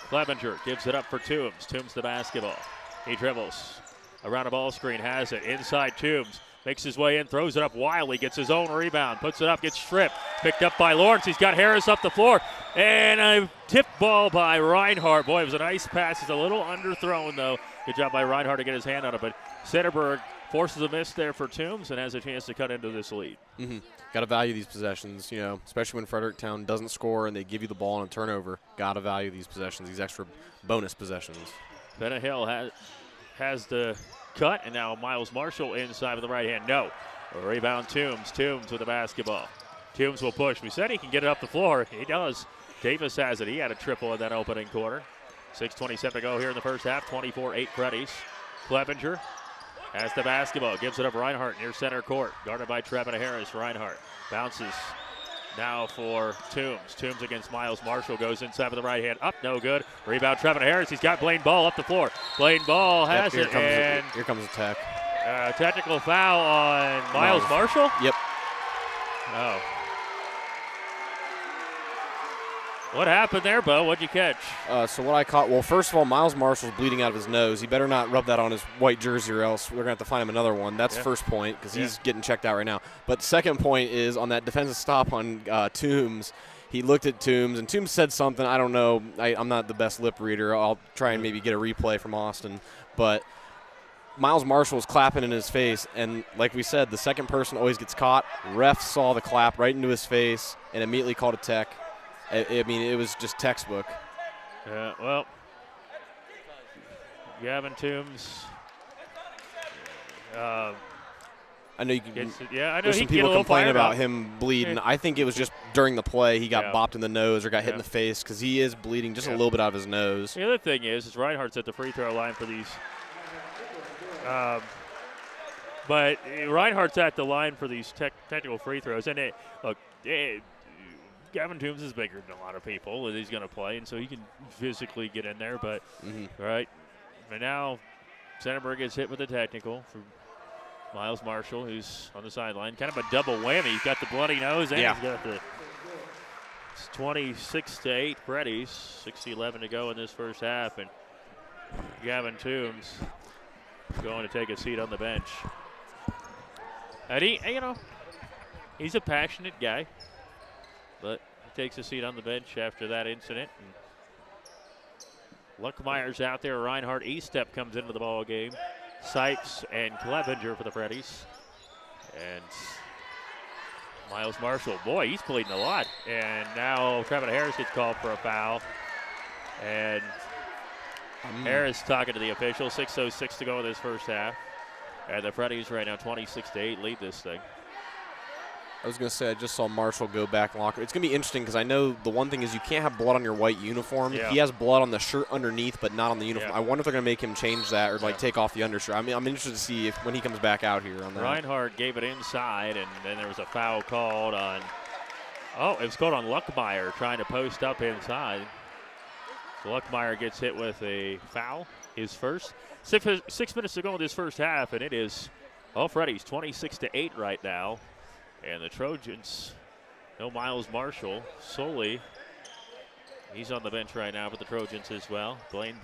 Clevenger gives it up for Toombs. Toombs the basketball. He dribbles around a ball screen, has it inside Toombs. Makes his way in, throws it up wildly, gets his own rebound, puts it up, gets stripped. Picked up by Lawrence. He's got Harris up the floor. And a tip ball by Reinhardt. Boy, it was a nice pass. It's a little underthrown, though. Good job by Reinhardt to get his hand on it. But Centerburg forces a miss there for Toombs and has a chance to cut into this lead. Got to value these possessions, especially when Fredericktown doesn't score and they give you the ball on a turnover. Got to value these possessions, these extra bonus possessions. Bennett Hill has the cut, and now Miles Marshall inside with the right hand. No. A rebound Toombs. Toombs with the basketball. Toombs will push. We said he can get it up the floor. He does. Davis has it. He had a triple in that opening quarter. 6:27 to go here in the first half. 24-8 Freddies. Clevenger has the basketball. Gives it up Reinhardt near center court. Guarded by Trevin Harris. Reinhardt bounces now for Toombs. Toombs against Miles Marshall. Goes inside with the right hand. Up, no good. Rebound Trevin Harris. He's got Blaine Ball up the floor. Blaine Ball has it. And here comes the tech. Technical foul on Miles Marshall? Yep. Oh. What happened there, Bo? What'd you catch? So what I caught, well, first of all, Miles Marshall's bleeding out of his nose. He better not rub that on his white jersey or else we're going to have to find him another one. That's first point because he's getting checked out right now. But second point is on that defensive stop on Toombs. He looked at Toombs, and Toombs said something. I don't know. I'm not the best lip reader. I'll try and maybe get a replay from Austin. But Miles Marshall was clapping in his face, and like we said, the second person always gets caught. Ref saw the clap right into his face and immediately called a tech. I mean, it was just textbook. Well, Gavin Toombs I know you can. Yeah, I know There's he some can get a people little complain fired about up. him bleeding. I think it was just during the play he got Yeah. bopped in the nose or got hit in Yeah. the face because he is bleeding just a Yeah. little bit out of his nose. The other thing is Reinhardt's at the free throw line for these. But Reinhardt's at the line for these technical free throws. And Gavin Toombs is bigger than a lot of people, and he's going to play, and so he can physically get in there. But, right now, Centerburg gets hit with a technical from Miles Marshall, who's on the sideline. Kind of a double whammy. He's got the bloody nose, and he's got the 26-8 Freddies. 6:11 to go in this first half, and Gavin Toombs going to take a seat on the bench. And he's a passionate guy, but he takes a seat on the bench after that incident. And Luckmeyer's out there. Reinhardt Estep comes into the ball game. Sipes and Clevenger for the Freddies. And Miles Marshall, boy, he's bleeding a lot. And now Trevin Harris gets called for a foul. And Harris talking to the official. 6:06 to go in this first half. And the Freddies right now 26-8 lead this thing. I was going to say, I just saw Marshall go back and locker. It's going to be interesting because I know the one thing is you can't have blood on your white uniform. Yeah. He has blood on the shirt underneath, but not on the uniform. Yeah. I wonder if they're going to make him change that or take off the undershirt. I mean, I'm interested to see if when he comes back out here on that. Reinhardt gave it inside, and then there was a foul called on. Oh, it was called on Luckmeyer trying to post up inside. So Luckmeyer gets hit with a foul, his first. 6 minutes to go in this first half, and it is Freddy's 26-8 right now. And the Trojans, no Miles Marshall, solely. He's on the bench right now for the Trojans as well. Bennett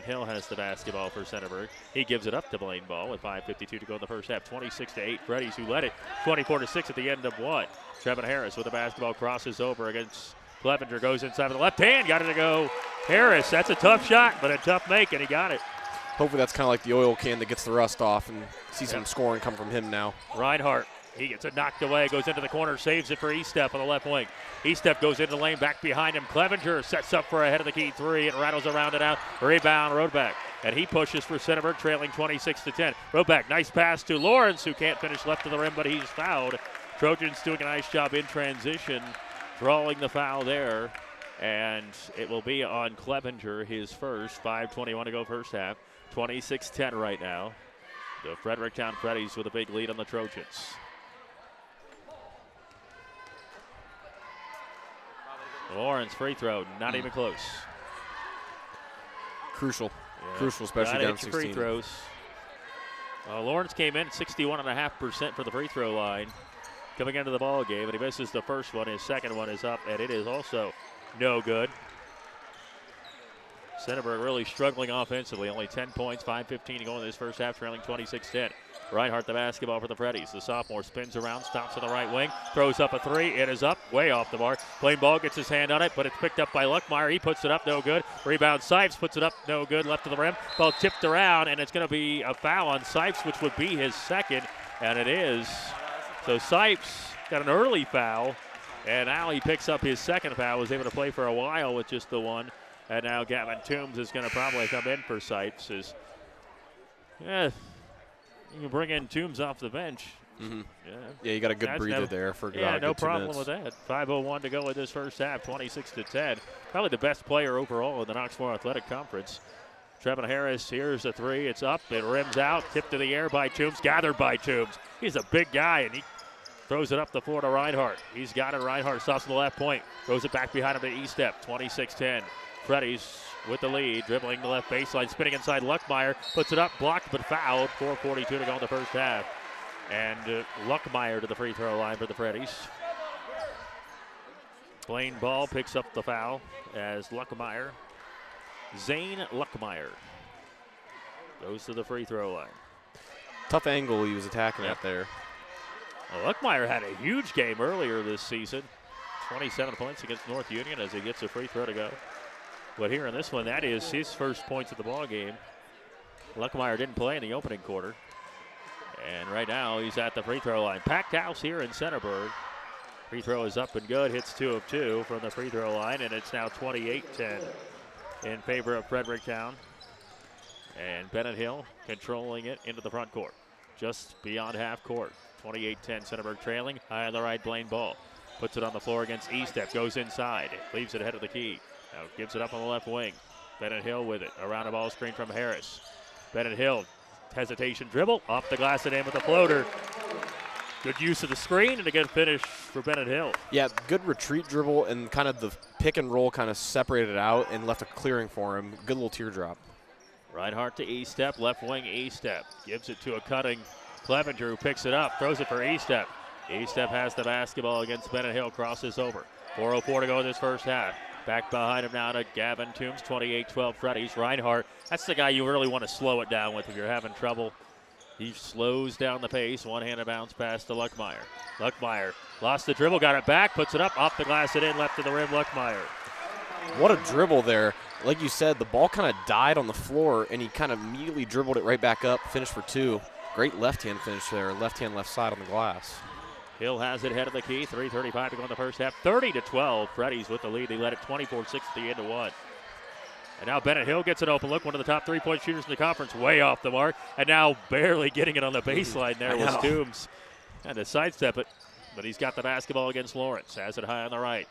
Hill has the basketball for Centerburg. He gives it up to Blaine Ball with 5:52 to go in the first half. 26-8 Freddies, who led it 24-6 at the end of one. Trevin Harris with the basketball crosses over against Clevenger, goes inside with the left hand, got it to go. Harris, that's a tough shot, but a tough make, and he got it. Hopefully that's kind of like the oil can that gets the rust off and see some scoring come from him now. Reinhardt, he gets it knocked away, goes into the corner, saves it for Estep on the left wing. Estep goes into the lane, back behind him. Clevenger sets up for a head of the key three and rattles around and out. Rebound, Roadback. And he pushes for Centerburg, trailing 26-10. Roadback, nice pass to Lawrence, who can't finish left of the rim, but he's fouled. Trojans doing a nice job in transition, drawing the foul there. And it will be on Clevenger, his first. 5:21 to go first half. 26-10 right now. The Fredericktown Freddies with a big lead on the Trojans. Lawrence free throw, not even close. Crucial. Yeah. Crucial, especially Gotta down hit your 16. free throws. Lawrence came in 61.5% for the free throw line coming into the ball game, and he misses the first one. His second one is up, and it is also no good. Centerburg really struggling offensively. Only 10 points, 5:15 to go in this first half, trailing 26-10. Reinhardt the basketball for the Freddies. The sophomore spins around, stops on the right wing, throws up a three. It is up, way off the mark. Blaine Ball gets his hand on it, but it's picked up by Luckmeyer. He puts it up, no good. Rebound, Sipes puts it up, no good. Left of the rim. Ball tipped around, and it's going to be a foul on Sipes, which would be his second, and it is. So Sipes got an early foul, and now he picks up his second foul. Was able to play for a while with just the one. And now Gavin Toombs is going to probably come in for Sipes. You can bring in Toombs off the bench. Mm-hmm. Yeah, you got a good breather there for about a no good 2 problem minutes. with that. 5:01 to go in this first half, 26-10. Probably the best player overall in the Knoxville Athletic Conference. Trevin Harris, here's a three. It's up. It rims out. Tipped to the air by Toombs. Gathered by Toombs. He's a big guy, and he throws it up the floor to Reinhardt. He's got it. Reinhardt stops on the left point. Throws it back behind him to Estep. 26-10. Freddies with the lead, dribbling the left baseline, spinning inside Luckmeyer, puts it up, blocked but fouled. 4:42 to go in the first half. And Luckmeyer to the free throw line for the Freddies. Blaine Ball picks up the foul as Luckmeyer, Zane Luckmeyer, goes to the free throw line. Tough angle he was attacking at there. Well, Luckmeyer had a huge game earlier this season. 27 points against North Union as he gets a free throw to go. But here in this one, that is his first points of the ball game. Luckmeyer didn't play in the opening quarter. And right now, he's at the free throw line. Packed house here in Centerburg. Free throw is up and good. Hits 2 of 2 from the free throw line. And it's now 28-10 in favor of Fredericktown. And Bennett Hill controlling it into the front court. just beyond half court. 28-10, Centerburg trailing. High on the right, Blaine Ball. Puts it on the floor against Estep, goes inside, leaves it ahead of the key. Now gives it up on the left wing. Bennett Hill with it, around a ball screen from Harris. Bennett Hill, hesitation dribble, off the glass and in with the floater. Good use of the screen and a good finish for Bennett Hill. Yeah, good retreat dribble and kind of the pick and roll kind of separated it out and left a clearing for him. Good little teardrop. Reinhardt to Estep, left wing Estep. Gives it to a cutting Clevenger who picks it up, throws it for Estep. Estep has the basketball against Bennett Hill, crosses over. 4:04 to go in this first half. Back behind him now to Gavin Toombs, 28-12 Freddy's. Reinhardt, that's the guy you really want to slow it down with if you're having trouble. He slows down the pace, one-handed bounce pass to Luckmeyer. Luckmeyer lost the dribble, got it back, puts it up, off the glass and in, left to the rim, Luckmeyer. What a dribble there. Like you said, the ball kind of died on the floor, and he kind of immediately dribbled it right back up, finished for two. Great left-hand finish there, left-hand, left side on the glass. Hill has it head of the key. 3:35 to go in the first half. 30-12. Freddy's with the lead. They led it 24-6 at the end of one. And now Bennett Hill gets an open look. One of the top three-point shooters in the conference. Way off the mark. And now barely getting it on the baseline there was Toombs. And to sidestep it. But he's got the basketball against Lawrence. Has it high on the right.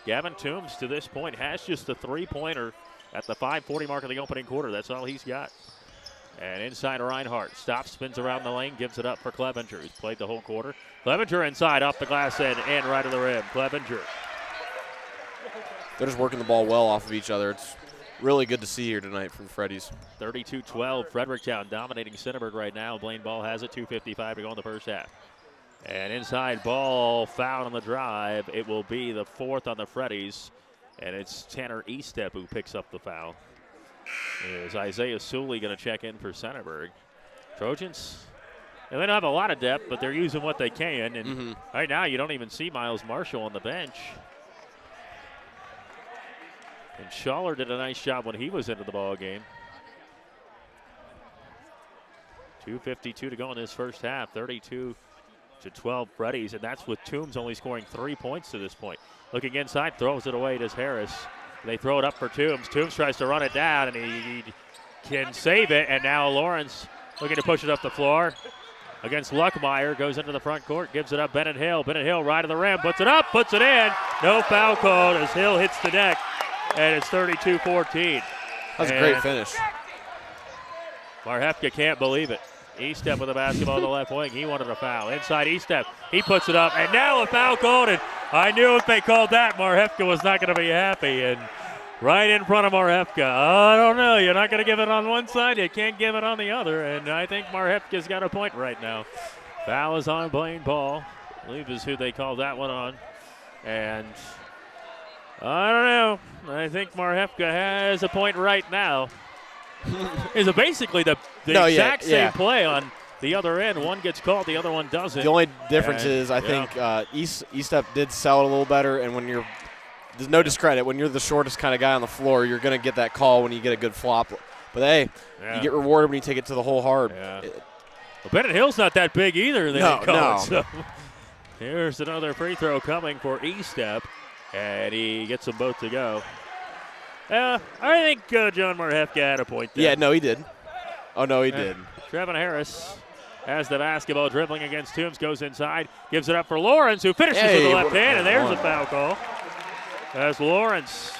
Gavin Toombs to this point has just the three-pointer at the 5:40 mark of the opening quarter. That's all he's got. And inside Reinhardt. Stops, spins around the lane, gives it up for Clevenger. He's played the whole quarter. Clevenger inside, off the glass end, and right of the rim. Clevenger. They're just working the ball well off of each other. It's really good to see here tonight from the Freddies. 32-12, Fredericktown dominating Centerburg right now. Blaine Ball has it, 2:55 to go in the first half. And inside Ball, foul on the drive. It will be the fourth on the Freddies, and it's Tanner Estep who picks up the foul. Is Isaiah Suley going to check in for Centerburg? Trojans, they don't have a lot of depth, but they're using what they can. And right now, you don't even see Miles Marshall on the bench. And Schaller did a nice job when he was into the ball game. 2:52 to go in this first half. 32-12 Freddies, and that's with Toombs only scoring 3 points to this point. Looking inside, throws it away to Harris. They throw it up for Toombs. Toombs tries to run it down, and he can save it. And now Lawrence looking to push it up the floor against Luckmeyer. Goes into the front court, gives it up Bennett Hill. Bennett Hill right of the rim, puts it up, puts it in. No foul called as Hill hits the deck, and it's 32-14. That's a great finish. Marhefka can't believe it. Estep with the basketball on the left wing. He wanted a foul. Inside Estep. He puts it up, and now a foul called. And I knew if they called that, Marhefka was not going to be happy. And right in front of Marhefka. I don't know. You're not going to give it on one side. You can't give it on the other. And I think Marhefka's got a point right now. Foul is on Blaine Ball. I believe is who they called that one on. And I don't know. I think Marhefka has a point right now. Is it basically the exact same play on the other end? One gets called, the other one doesn't. The only difference is I think Estep did sell it a little better, and when there's no discredit, when you're the shortest kind of guy on the floor, you're going to get that call when you get a good flop. But hey, you get rewarded when you take it to the hole hard. Yeah. Well, Bennett Hill's not that big either. So here's another free throw coming for Estep, and he gets them both to go. I think John Marhefka had a point there. Yeah, no, he did. Oh, no, he did. Trevin Harris has the basketball, dribbling against Toombs, goes inside, gives it up for Lawrence, who finishes with the left hand, and there's a foul call. As Lawrence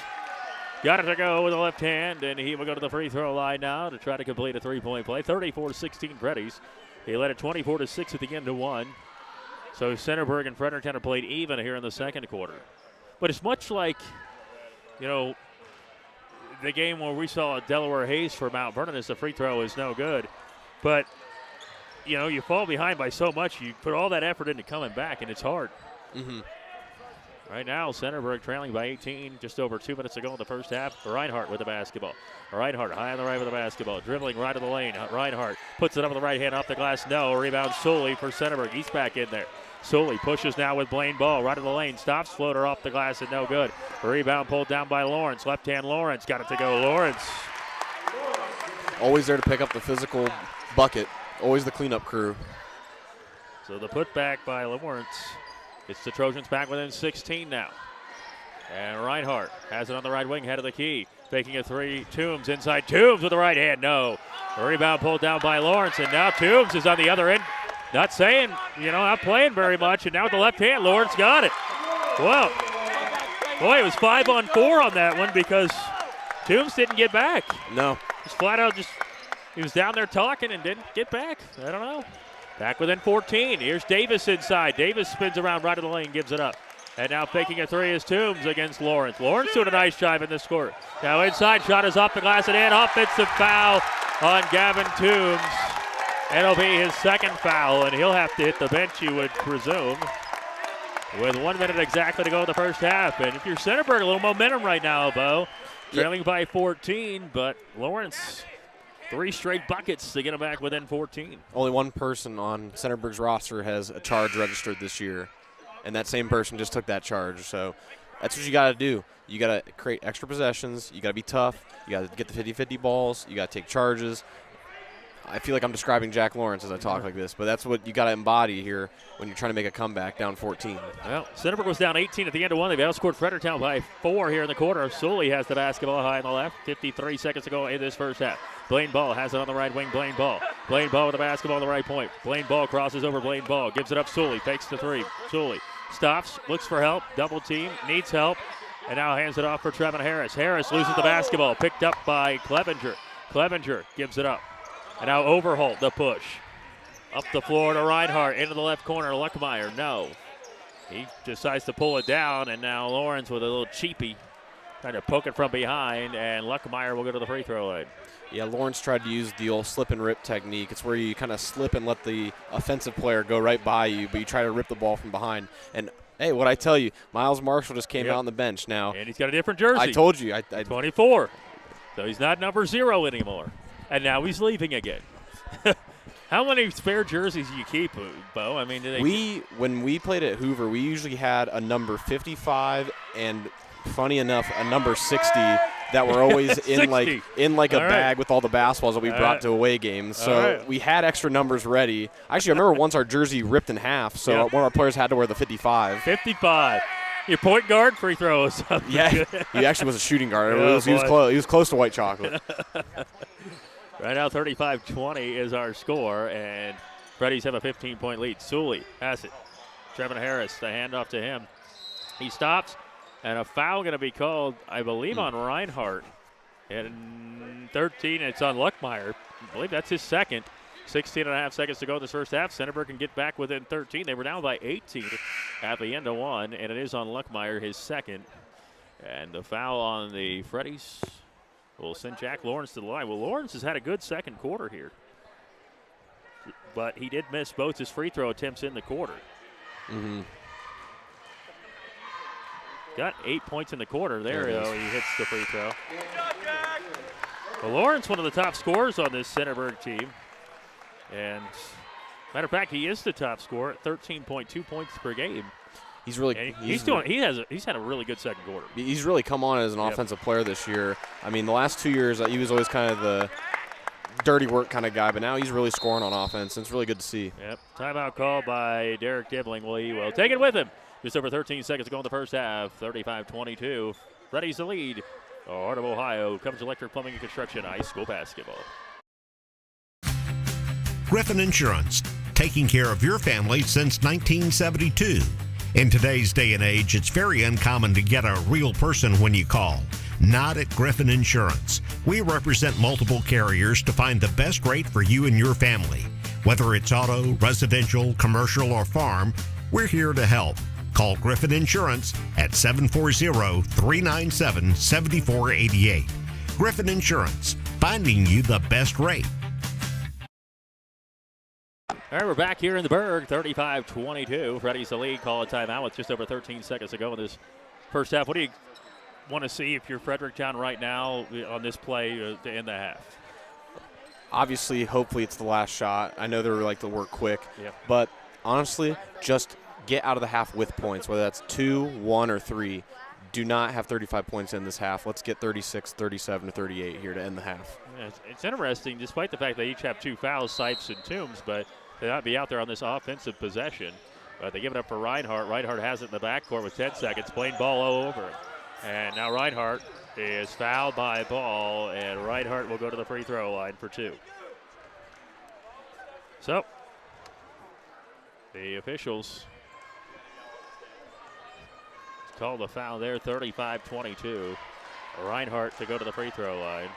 got it to go with the left hand, and he will go to the free throw line now to try to complete a three-point play. 34-16 Freddies. He led it 24-6 at the end of one. So Centerburg and Fredericktown have played even here in the second quarter. But it's much like, the game where we saw Delaware Hayes for Mount Vernon as the free throw is no good. But, you fall behind by so much, you put all that effort into coming back, and it's hard. Right now, Centerburg trailing by 18, just over 2 minutes to go in the first half. Reinhardt with the basketball. Reinhardt high on the right with the basketball, dribbling right of the lane. Reinhardt puts it up with the right hand off the glass. No, rebound Sully for Centerburg. He's back in there. Sully pushes now with Blaine Ball, right of the lane, stops, floater off the glass and no good. Rebound pulled down by Lawrence, left hand Lawrence, got it to go Lawrence. Always there to pick up the physical bucket, always the cleanup crew. So the putback by Lawrence. It's the Trojans back within 16 now. And Reinhardt has it on the right wing, head of the key. Faking a three. Toombs inside. Toombs with the right hand. No. The rebound pulled down by Lawrence, and now Toombs is on the other end. Not saying, not playing very much, and now with the left hand, Lawrence got it. Well, boy, it was 5-on-4 on that one because Toombs didn't get back. No. Just flat out he was down there talking and didn't get back. I don't know. Back within 14. Here's Davis inside. Davis spins around right of the lane, gives it up. And now faking a three is Toombs against Lawrence. Lawrence doing a nice drive in this quarter. Now inside, shot is off the glass and in. Offensive foul on Gavin Toombs. It'll be his second foul, and he'll have to hit the bench, you would presume, with 1 minute exactly to go in the first half. And if you're Centerburg, a little momentum right now, Bo. Trailing by 14, but Lawrence, 3 straight buckets to get him back within 14. Only one person on Centerburg's roster has a charge registered this year, and that same person just took that charge. So that's what you got to do. You got to create extra possessions. You got to be tough. You got to get the 50-50 balls. You got to take charges. I feel like I'm describing Jack Lawrence as I talk like this, but that's what you got to embody here when you're trying to make a comeback down 14. Well, Centerburg was down 18 at the end of one. They've outscored Fredericktown by 4 here in the quarter. Sully has the basketball high on the left. 53 seconds to go in this first half. Blaine Ball has it on the right wing. Blaine Ball with the basketball on the right point. Blaine Ball crosses over Blaine Ball. Gives it up Sully. Fakes the three. Sully stops, looks for help. Double team. Needs help. And now hands it off for Trevin Harris. Harris loses the basketball. Picked up by Clevenger. Clevenger gives it up. And now Overholt, the push. Up the floor to Reinhardt, into the left corner, Luckmeyer, no. He decides to pull it down, and now Lawrence with a little cheapie, trying to poke it from behind, and Luckmeyer will go to the free throw line. Yeah, Lawrence tried to use the old slip and rip technique. It's where you kind of slip and let the offensive player go right by you, but you try to rip the ball from behind. And, hey, what I tell you, Miles Marshall just came out on the bench now. And he's got a different jersey. I told you. 24. So he's not number 0 anymore. And now he's leaving again. How many spare jerseys do you keep, Bo? I mean, when we played at Hoover, we usually had a number 55 and, funny enough, a number 60 that were always in like a bag with all the basketballs that we brought to away games. So we had extra numbers ready. Actually, I remember once our jersey ripped in half, so one of our players had to wear the 55. 55. Your point guard free throws. Yeah, he actually was a shooting guard. He was close. He was close to white chocolate. Right now, 35-20 is our score, and Freddies have a 15-point lead. Sully has it. Trevin Harris, the handoff to him. He stops, and a foul going to be called, I believe, on Reinhardt. And 13, it's on Luckmeyer. I believe that's his second. 16 and a half seconds to go in this first half. Centerburg can get back within 13. They were down by 18 at the end of one, and it is on Luckmeyer, his second. And the foul on the Freddies will send Jack Lawrence to the line. Well, Lawrence has had a good second quarter here, but he did miss both his free throw attempts in the quarter. Got 8 points in the quarter. There he hits the free throw. Well, Lawrence, one of the top scorers on this Centerburg team. And matter of fact, he is the top scorer at 13.2 points per game. He's really he's had a really good second quarter. He's really come on as an offensive player this year. I mean, the last 2 years he was always kind of the dirty work kind of guy, but now he's really scoring on offense, and it's really good to see. Yep. Timeout call by Derek Dibling. Well, he will take it with him. Just over 13 seconds to go in the first half. 35-22. Freddy's the lead. Heart of Ohio. Cubbage Electric Plumbing and Construction High School Basketball. Griffin Insurance, taking care of your family since 1972. In today's day and age, it's very uncommon to get a real person when you call. Not at Griffin Insurance. We represent multiple carriers to find the best rate for you and your family. Whether it's auto, residential, commercial, or farm, we're here to help. Call Griffin Insurance at 740-397-7488. Griffin Insurance, finding you the best rate. All right, we're back here in the Berg, 35-22. Freddy's the lead. Call a timeout with just over 13 seconds to go in this first half. What do you want to see if you're Fredericktown right now on this play to end the half? Obviously, hopefully it's the last shot. I know they're like to work quick, but honestly, just get out of the half with points, whether that's 2, 1, or 3. Do not have 35 points in this half. Let's get 36, 37, or 38 here to end the half. Yeah, it's interesting, despite the fact they each have 2 fouls, Sipes and Toombs, but they not be out there on this offensive possession. But they give it up for Reinhardt. Reinhardt has it in the backcourt with 10 seconds. Playing ball all over him. And now Reinhardt is fouled by Ball, and Reinhardt will go to the free throw line for 2. So, the officials call the foul there, 35-22. Reinhardt to go to the free throw line.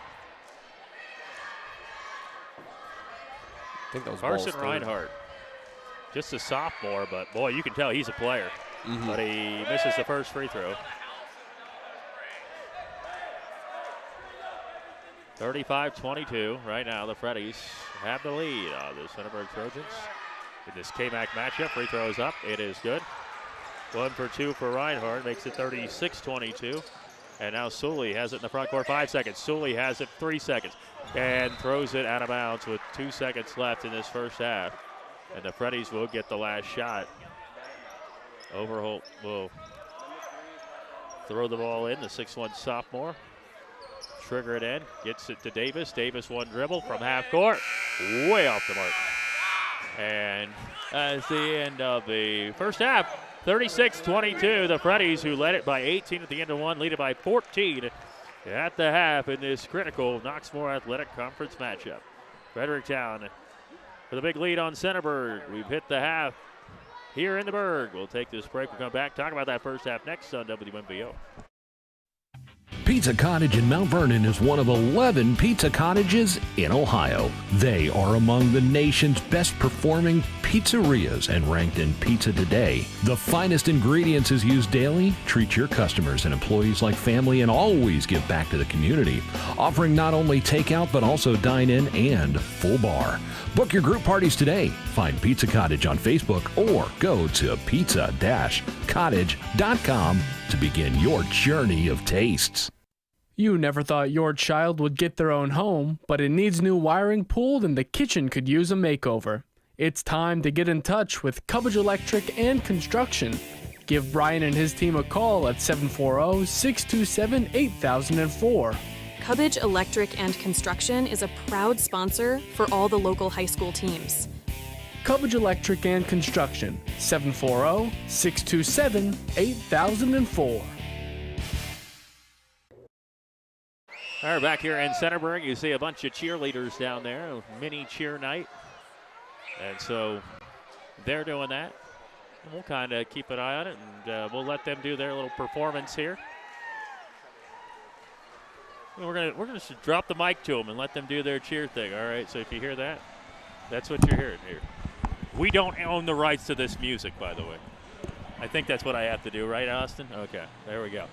I think that was Carson Ball's Reinhardt, just a sophomore, but boy, you can tell he's a player. But he misses the first free throw. 35-22. Right now, the Freddies have the lead on the Centerburg Trojans. In this K-Mac matchup, free throws up. It is good. 1 for 2 for Reinhardt, makes it 36-22. And now Sully has it in the front court, 5 seconds. Sully has it 3 seconds and throws it out of bounds with 2 seconds left in this first half. And the Freddies will get the last shot. Overholt will throw the ball in, the 6'1 sophomore. Trigger it in, gets it to Davis. Davis one dribble from half court, way off the mark. And that's the end of the first half. 36-22, the Freddies, who led it by 18 at the end of one, lead it by 14 at the half in this critical Knoxmore Athletic Conference matchup. Fredericktown for the big lead on Centerburg. We've hit the half here in the Berg. We'll take this break. We'll come back, talk about that first half next on WMBO. Pizza Cottage in Mount Vernon is one of 11 pizza cottages in Ohio. They are among the nation's best performing pizzerias and ranked in Pizza Today. The finest ingredients is used daily. Treat your customers and employees like family and always give back to the community. Offering not only takeout but also dine-in and full bar. Book your group parties today. Find Pizza Cottage on Facebook or go to pizza-cottage.com to begin your journey of tastes. You never thought your child would get their own home, but it needs new wiring pulled and the kitchen could use a makeover. It's time to get in touch with Cubbage Electric and Construction. Give Brian and his team a call at 740-627-8004. Cubbage Electric and Construction is a proud sponsor for all the local high school teams. Cubbage Electric and Construction, 740-627-8004. All right, back here in Centerburg, you see a bunch of cheerleaders down there, a mini cheer night. And so they're doing that. And we'll kind of keep an eye on it, and we'll let them do their little performance here. And we're gonna just drop the mic to them and let them do their cheer thing. All right, so if you hear that, that's what you're hearing here. We don't own the rights to this music, by the way. I think that's what I have to do, right, Austin? Okay, there we go.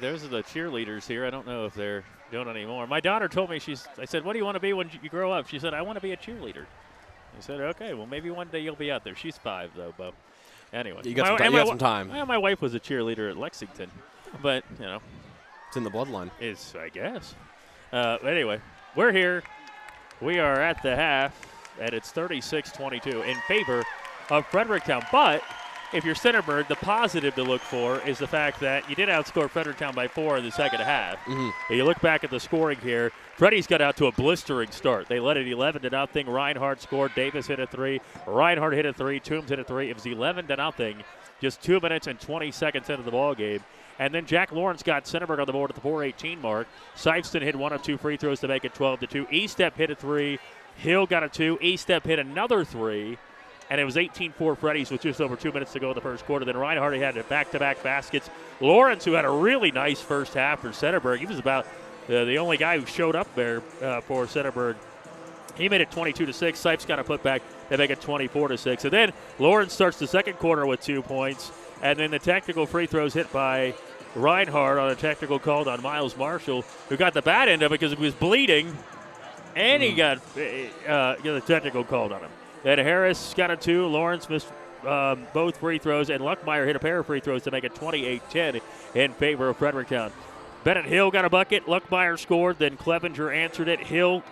those are the cheerleaders here. I don't know if they're doing it anymore. My daughter told me, I said, what do you want to be when you grow up? She said, I want to be a cheerleader. I said, okay, well, maybe one day you'll be out there. She's 5, though, but anyway. You got some time. Well, my wife was a cheerleader at Lexington, but, It's in the bloodline. It's, I guess. Anyway, we're here. We are at the half, and it's 36-22 in favor of Fredericktown. But if you're Centerburg, the positive to look for is the fact that you did outscore Fredericktown by 4 in the second half. Mm-hmm. You look back at the scoring here. Freddie's got out to a blistering start. They led it 11-0. Reinhardt scored. Davis hit a 3. Reinhardt hit a 3. Toombs hit a 3. It was 11-0. Just 2 minutes and 20 seconds into the ball game. And then Jack Lawrence got Centerburg on the board at the 4:18 mark. Sipeston hit 1 of 2 free throws to make it 12-2. Estep hit a 3. Hill got a 2. Estep hit another 3. And it was 18-4 Freddy's with just over 2 minutes to go in the first quarter. Then Reinhardt had back-to-back baskets. Lawrence, who had a really nice first half for Centerburg, he was about the only guy who showed up there for Centerburg. He made it 22-6. Sipes got a putback. They make it 24-6. And then Lawrence starts the second quarter with 2 points. And then the technical free throws hit by Reinhardt on a technical called on Miles Marshall, who got the bad end of it because he was bleeding, and he got the technical called on him. Then Harris got a 2. Lawrence missed both free throws, and Luckmeyer hit a pair of free throws to make it 28-10 in favor of Fredericktown. Bennett Hill got a bucket. Luckmeyer scored. Then Clevenger answered it. Hill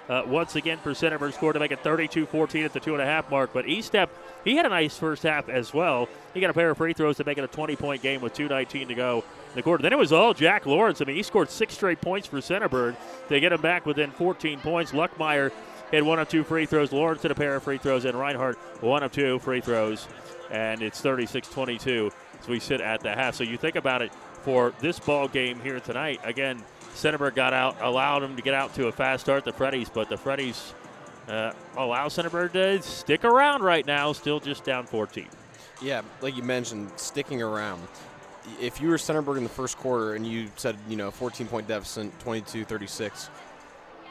once again for Centerburg scored to make it 32-14 at the 2.5 mark. But Estep, he had a nice first half as well. He got a pair of free throws to make it a 20-point game with 2:19 to go in the quarter. Then it was all Jack Lawrence. I mean, he scored 6 straight points for Centerburg. They get him back within 14 points. Luckmeyer hit 1 of 2 free throws. Lawrence hit a pair of free throws, and Reinhardt 1 of 2 free throws. And it's 36-22 as we sit at the half. So you think about it for this ball game here tonight. Again, Centerburg allowed them to get out to a fast start, the Freddies, but the Freddies allow Centerburg to stick around right now, still just down 14. Yeah, like you mentioned, sticking around. If you were Centerburg in the first quarter and you said, 14-point deficit, 22-36,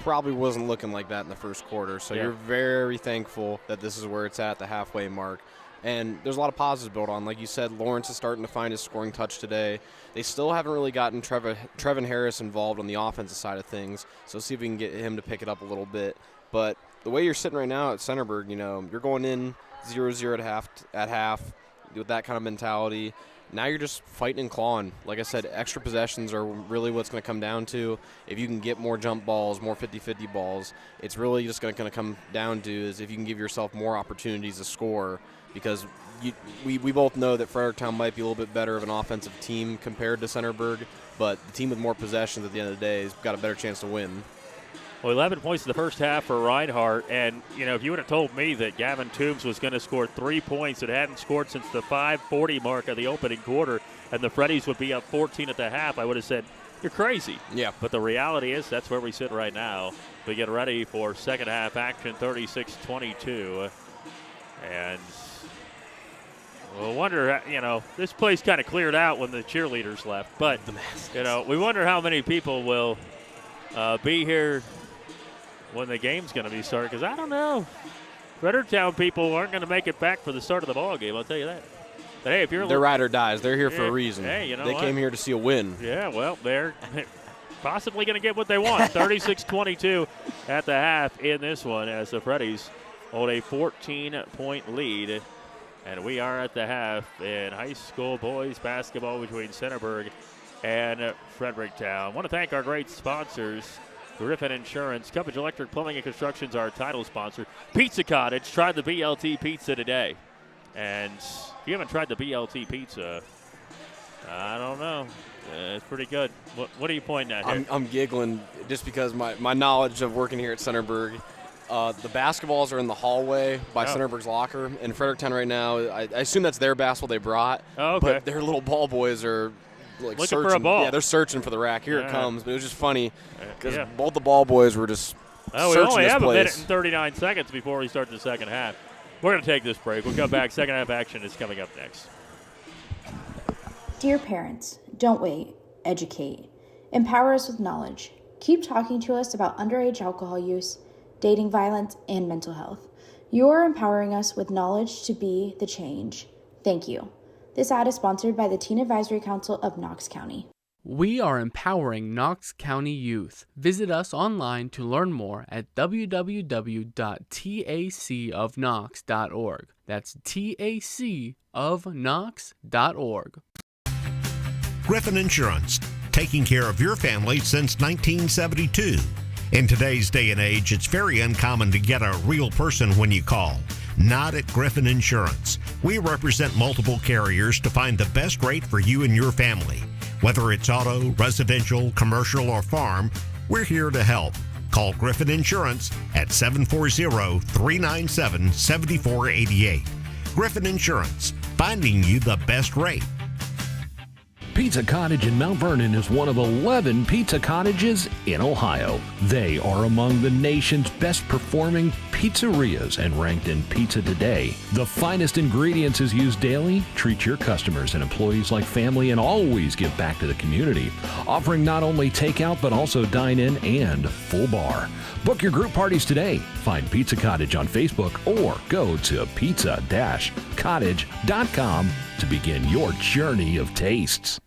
probably wasn't looking like that in the first quarter. So You're very thankful that this is where it's at the halfway mark. And there's a lot of positives built on. Like you said, Lawrence is starting to find his scoring touch today. They still haven't really gotten Trevin Harris involved on the offensive side of things. So see if we can get him to pick it up a little bit. But the way you're sitting right now at Centerburg, you're going in 0-0 at half with that kind of mentality. Now you're just fighting and clawing. Like I said, extra possessions are really what's going to come down to. If you can get more jump balls, more 50-50 balls, it's really just going to come down to is if you can give yourself more opportunities to score. Because we both know that Fredericktown might be a little bit better of an offensive team compared to Centerburg, but the team with more possessions at the end of the day has got a better chance to win. Well, 11 points in the first half for Reinhardt, and, if you would have told me that Gavin Toombs was going to score 3 points that hadn't scored since the 5:40 mark of the opening quarter, and the Freddies would be up 14 at the half, I would have said, you're crazy. Yeah. But the reality is that's where we sit right now. We get ready for second half action, 36-22, and we'll wonder, this place kind of cleared out when the cheerleaders left. But, we wonder how many people will be here when the game's going to be started. Because I don't know. Fredericktown people aren't going to make it back for the start of the ball game, I'll tell you that. But, hey, if you're they're ride or dies. They're here for a reason. Hey, they came here to see a win. Yeah, well, they're possibly going to get what they want. 36-22 at the half in this one as the Freddies hold a 14-point lead. And we are at the half in high school boys basketball between Centerburg and Fredericktown. I want to thank our great sponsors, Griffin Insurance, Cubbage Electric Plumbing and Construction is our title sponsor. Pizza Cottage, try the BLT pizza today. And if you haven't tried the BLT pizza, I don't know. It's pretty good. What are you pointing at here? I'm giggling just because my knowledge of working here at Centerburg. The basketballs are in the hallway by Centerburg's locker. In Fredericktown right now, I assume that's their basketball they brought. Oh, okay. But their little ball boys are looking searching for a ball. Yeah, they're searching for the rack. Here it comes. But it was just funny because Yeah. both the ball boys were just We searching only this have place. a minute and 39 seconds before we start the second half. We're going to take this break. We'll come back. Second half action is coming up next. Dear parents, don't wait. Educate. Empower us with knowledge. Keep talking to us about underage alcohol use, dating violence, and mental health. You are empowering us with knowledge to be the change. Thank you. This ad is sponsored by the Teen Advisory Council of Knox County. We are empowering Knox County youth. Visit us online to learn more at www.tacofknox.org. That's tacofknox.org. Griffin Insurance, taking care of your family since 1972. In today's day and age, it's very uncommon to get a real person when you call. Not at Griffin Insurance. We represent multiple carriers to find the best rate for you and your family. Whether it's auto, residential, commercial, or farm, we're here to help. Call Griffin Insurance at 740-397-7488. Griffin Insurance, finding you the best rate. Pizza Cottage in Mount Vernon is one of 11 pizza cottages in Ohio. They are among the nation's best performing pizzerias and ranked in Pizza Today. The finest ingredients is used daily. Treat your customers and employees like family and always give back to the community. Offering not only takeout but also dine-in and full bar. Book your group parties today. Find Pizza Cottage on Facebook or go to pizza-cottage.com to begin your journey of tastes.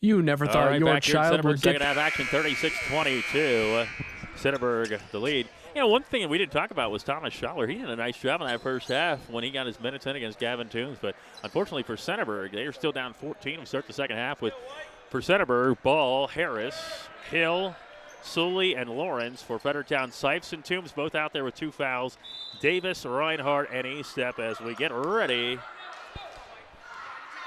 You never thought your child would get... Second half action, 36-22. Centerburg the lead. You know, one thing that we didn't talk about was Thomas Schaller. He did a nice job in that first half when he got his minutes in against Gavin Toombs. But unfortunately for Centerburg, they are still down 14. We start the second half with, for Centerburg, Ball, Harris, Hill, Sully, and Lawrence. For Fredericktown, Sipes and Toombs both out there with 2 fouls. Davis, Reinhardt, and Estep as we get ready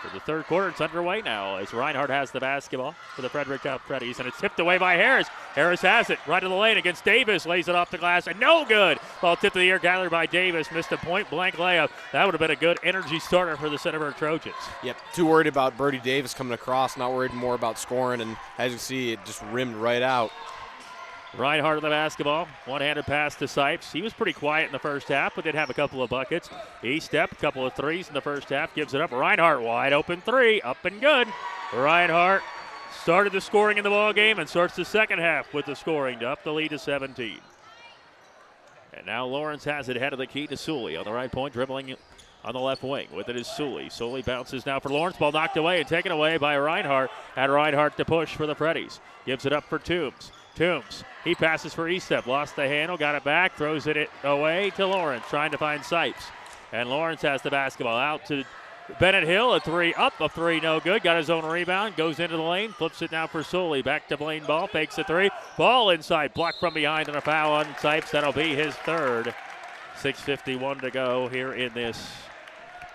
for the third quarter. It's underway now as Reinhardt has the basketball for the Fredericktown Freddies, and it's tipped away by Harris. Harris has it right to the lane against Davis, lays it off the glass, and no good. Ball tipped to the air, gathered by Davis, missed a point-blank layup. That would have been a good energy starter for the Centerburg Trojans. Yep, too worried about Brody Davis coming across, not worried more about scoring, and as you see, it just rimmed right out. Reinhardt on the basketball. One-handed pass to Sipes. He was pretty quiet in the first half, but did have a couple of buckets. Estep, a couple of threes in the first half, gives it up. Reinhardt, wide open three, up and good. Reinhardt started the scoring in the ball game and starts the second half with the scoring to up the lead to 17. And now Lawrence has it, head of the key to Sully on the right point, dribbling on the left wing. With it is Sully. Sully bounces now for Lawrence. Ball knocked away and taken away by Reinhardt. Had Reinhardt to push for the Freddies. Gives it up for Toombs. Toombs, he passes for Estep, lost the handle, got it back, throws it away to Lawrence, trying to find Sipes. And Lawrence has the basketball out to Bennett Hill, a three up, a three no good, got his own rebound, goes into the lane, flips it now for Sully, back to Blaine Ball, fakes a three, ball inside, blocked from behind and a foul on Sipes, that'll be his third. 6:51 to go here in this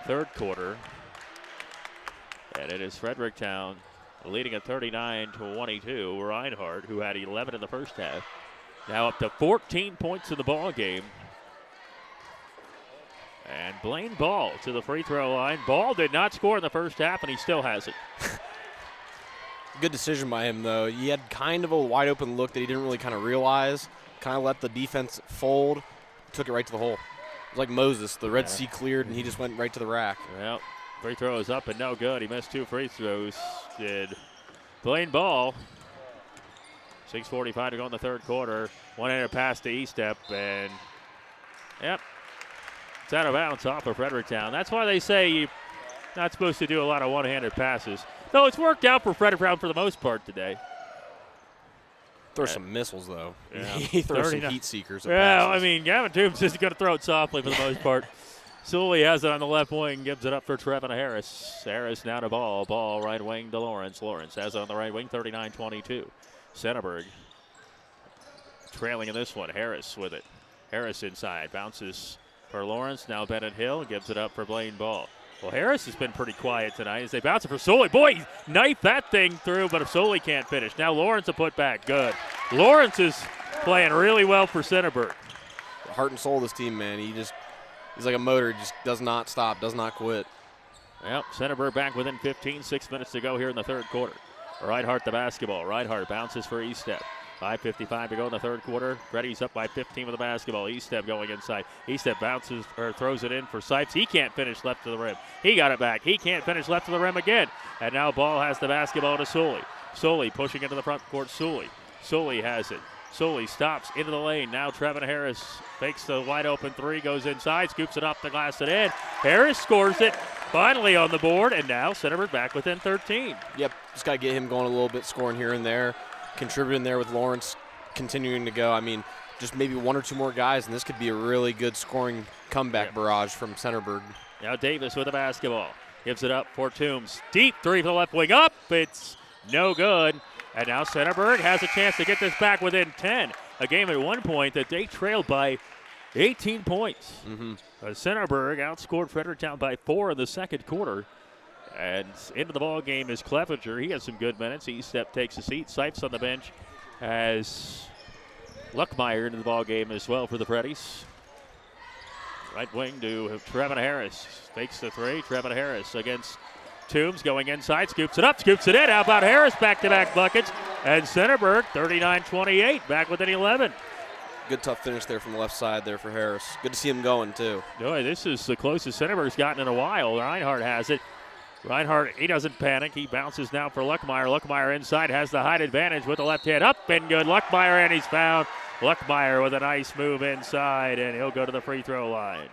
third quarter. And it is Fredericktown leading at 39-22. Reinhardt, who had 11 in the first half, now up to 14 points in the ball game. And Blaine Ball to the free throw line. Ball did not score in the first half, and he still has it. Good decision by him, though. He had kind of a wide open look that he didn't really kind of realize. Kind of let the defense fold, took it right to the hole. It was like Moses. The Red Sea cleared, and he just went right to the rack. Well, free throw is up and no good. He missed 2 free throws. Did Blaine Ball. 6:45 to go in the third quarter. One-handed pass to Estep, and yep, it's out of bounds off of Fredericktown. That's why they say you're not supposed to do a lot of one-handed passes. Though it's worked out for Fredericktown for the most part today. Throws some missiles, though. Yeah. He throws some heat seekers. Yeah, I mean, Gavin Toombs is going to throw it softly for the most part. Sully has it on the left wing, gives it up for Trevin Harris. Harris now to Ball. Ball right wing to Lawrence. Lawrence has it on the right wing, 39-22. Centerburg trailing in this one. Harris with it. Harris inside. Bounces for Lawrence. Now Bennett Hill gives it up for Blaine Ball. Well, Harris has been pretty quiet tonight as they bounce it for Sully. Boy, he knifed that thing through, but if Sully can't finish. Now Lawrence a put back. Good. Lawrence is playing really well for Centerburg. The heart and soul of this team, man. He's like a motor, just does not stop, does not quit. Well, Centerburg back within 15, 6 minutes to go here in the third quarter. Reinhardt the basketball. Reinhardt bounces for Estep. 5:55 to go in the third quarter. Freddy's up by 15 with the basketball. Estep going inside. Estep bounces or throws it in for Sipes. He can't finish left to the rim. He got it back. He can't finish left to the rim again. And now Ball has the basketball to Sully. Sully pushing into the front court. Sully has it. Sully stops into the lane. Now Trevin Harris fakes the wide open three, goes inside, scoops it up the glass and in. Harris scores it. finally on the board, and now Centerburg back within 13. Yep, just got to get him going a little bit, scoring here and there, contributing there with Lawrence continuing to go. I mean, just maybe one or two more guys, and this could be a really good scoring comeback barrage from Centerburg. Now Davis with the basketball. Gives it up for Toombs. Deep three for the left wing up. It's no good. And now Centerburg has a chance to get this back within 10. A game at one point that they trailed by 18 points. Centerburg outscored Fredericktown by 4 in the second quarter. And into the ball game is Clevenger. He has some good minutes. He takes a seat. Sipes on the bench as Luckmeyer into the ball game as well for the Freddies. Right wing to Trevin Harris. Fakes the three. Trevin Harris against Toombs going inside. Scoops it up. Scoops it in. How about Harris? Back-to-back buckets. And Centerburg 39-28. Back within 11. Good tough finish there from the left side there for Harris. Good to see him going, too. Boy, this is the closest Centerburg's gotten in a while. Reinhardt has it. Reinhardt, he doesn't panic. He bounces now for Luckmeyer. Luckmeyer inside has the height advantage with the left hand up and good. Luckmeyer, and he's found. Luckmeyer with a nice move inside, and he'll go to the free throw line.